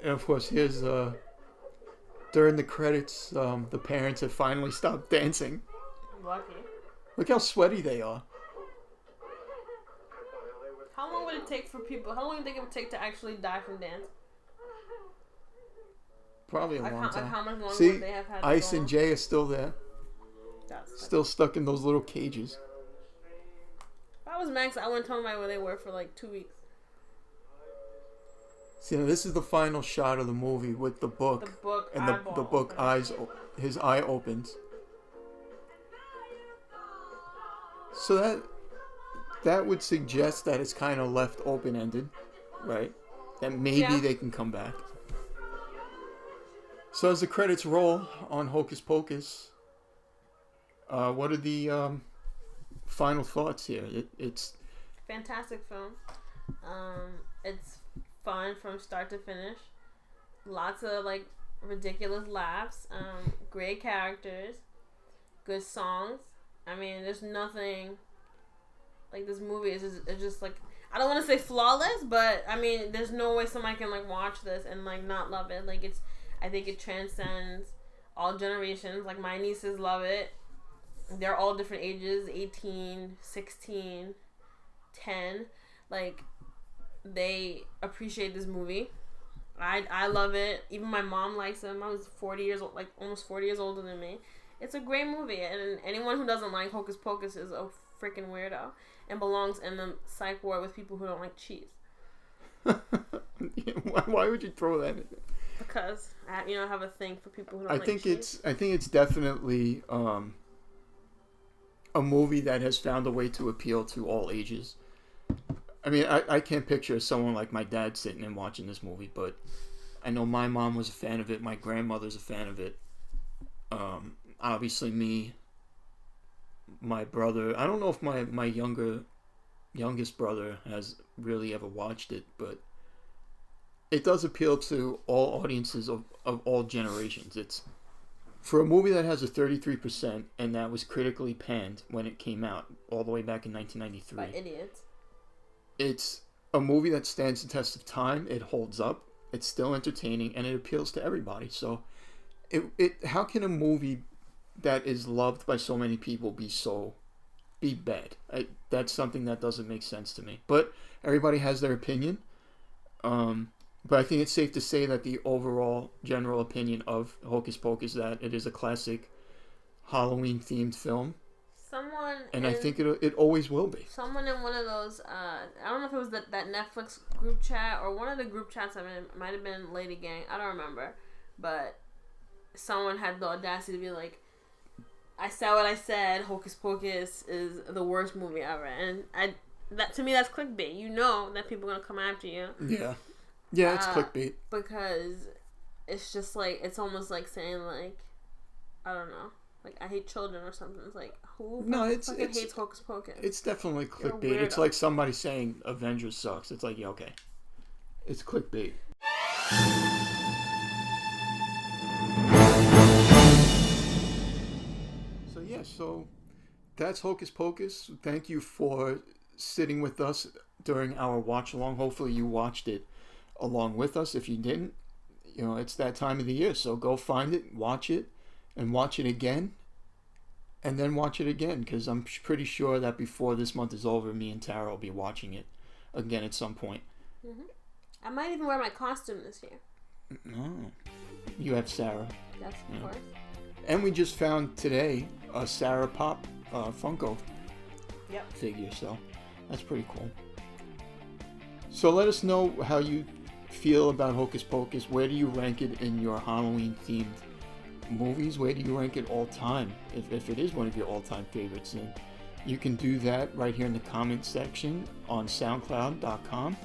And of course, here's during the credits, the parents have finally stopped dancing. Lucky. Look how sweaty they are. How long would it take for people? How long do you think it would take to actually die from dance? Probably a long Like time. how much longer See, would they have had? Ice to go and on? Jay are still there, That's still stuck in those little cages. If I was Max, I wouldn't tell them where they were for like 2 weeks. See, now this is the final shot of the movie with the book. The book And eyeball the book opening. his eye opens. So that would suggest that it's kind of left open-ended, right? That maybe they can come back. So as the credits roll on Hocus Pocus, what are the final thoughts here? It's Fantastic film. It's fun from start to finish. Lots of like ridiculous laughs. Great characters. Good songs. I mean, there's nothing like this movie is just like, I don't want to say flawless, but I mean, there's no way somebody can like watch this and like not love it. Like I think it transcends all generations. Like my nieces love it. They're all different ages, 18, 16, 10. Like they appreciate this movie. I love it. Even my mom likes him. I was 40 years old, like almost 40 years older than me. It's a great movie, and anyone who doesn't like Hocus Pocus is a freaking weirdo and belongs in the psych ward with people who don't like cheese. why would you throw that in? Because I have a thing for people who don't like cheese. I think it's definitely a movie that has found a way to appeal to all ages. I mean, I can't picture someone like my dad sitting and watching this movie, but I know my mom was a fan of it. My grandmother's a fan of it. Obviously me, my brother. I don't know if my youngest brother has really ever watched it, but it does appeal to all audiences of all generations. It's for a movie that has a 33% and that was critically panned when it came out all the way back in 1993. By idiots. It's a movie that stands the test of time. It holds up. It's still entertaining, and it appeals to everybody. So, how can a movie that is loved by so many people be bad? That's something that doesn't make sense to me. But everybody has their opinion. But I think it's safe to say that the overall general opinion of Hocus Pocus is that it is a classic Halloween-themed film. I think it always will be. Someone in one of those, I don't know if it was that Netflix group chat or one of the group chats, I mean, it might have been Lady Gang, I don't remember, but someone had the audacity to be like, I said what I said, Hocus Pocus is the worst movie ever, and that to me that's clickbait. You know that people are going to come after you. Yeah, it's clickbait. Because it's just like, it's almost like saying like, I don't know, like I hate children or something. It's like, who fucking hates Hocus Pocus? It's definitely clickbait. It's like somebody saying Avengers sucks. It's like, yeah, okay. It's clickbait. So that's Hocus Pocus. Thank you for sitting with us during our watch along. Hopefully you watched it along with us. If you didn't, it's that time of the year, so go find it, watch it, and watch it again, and then watch it again, because I'm pretty sure that before this month is over, me and Tara will be watching it again at some point. Mm-hmm. I might even wear my costume this year. Oh, you have Sarah. Yes, of course. And we just found today a Sarah Pop Funko figure, so that's pretty cool. So let us know how you feel about Hocus Pocus. Where do you rank it in your Halloween themed movies? Where do you rank it all time, if it is one of your all-time favorites? And you can do that right here in the comment section on SoundCloud.com.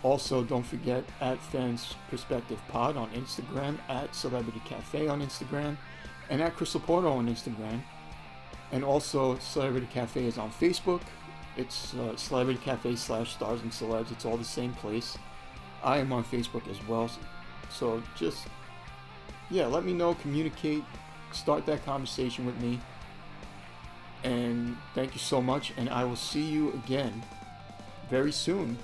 Also, don't forget at Fans Perspective Pod on Instagram, at Celebrity Cafe on Instagram, and at Crystal Porto on Instagram. And also, Celebrity Cafe is on Facebook. It's Celebrity Cafe / Stars and Celebs. It's all the same place. I am on Facebook as well. So just, let me know, communicate, start that conversation with me. And thank you so much. And I will see you again very soon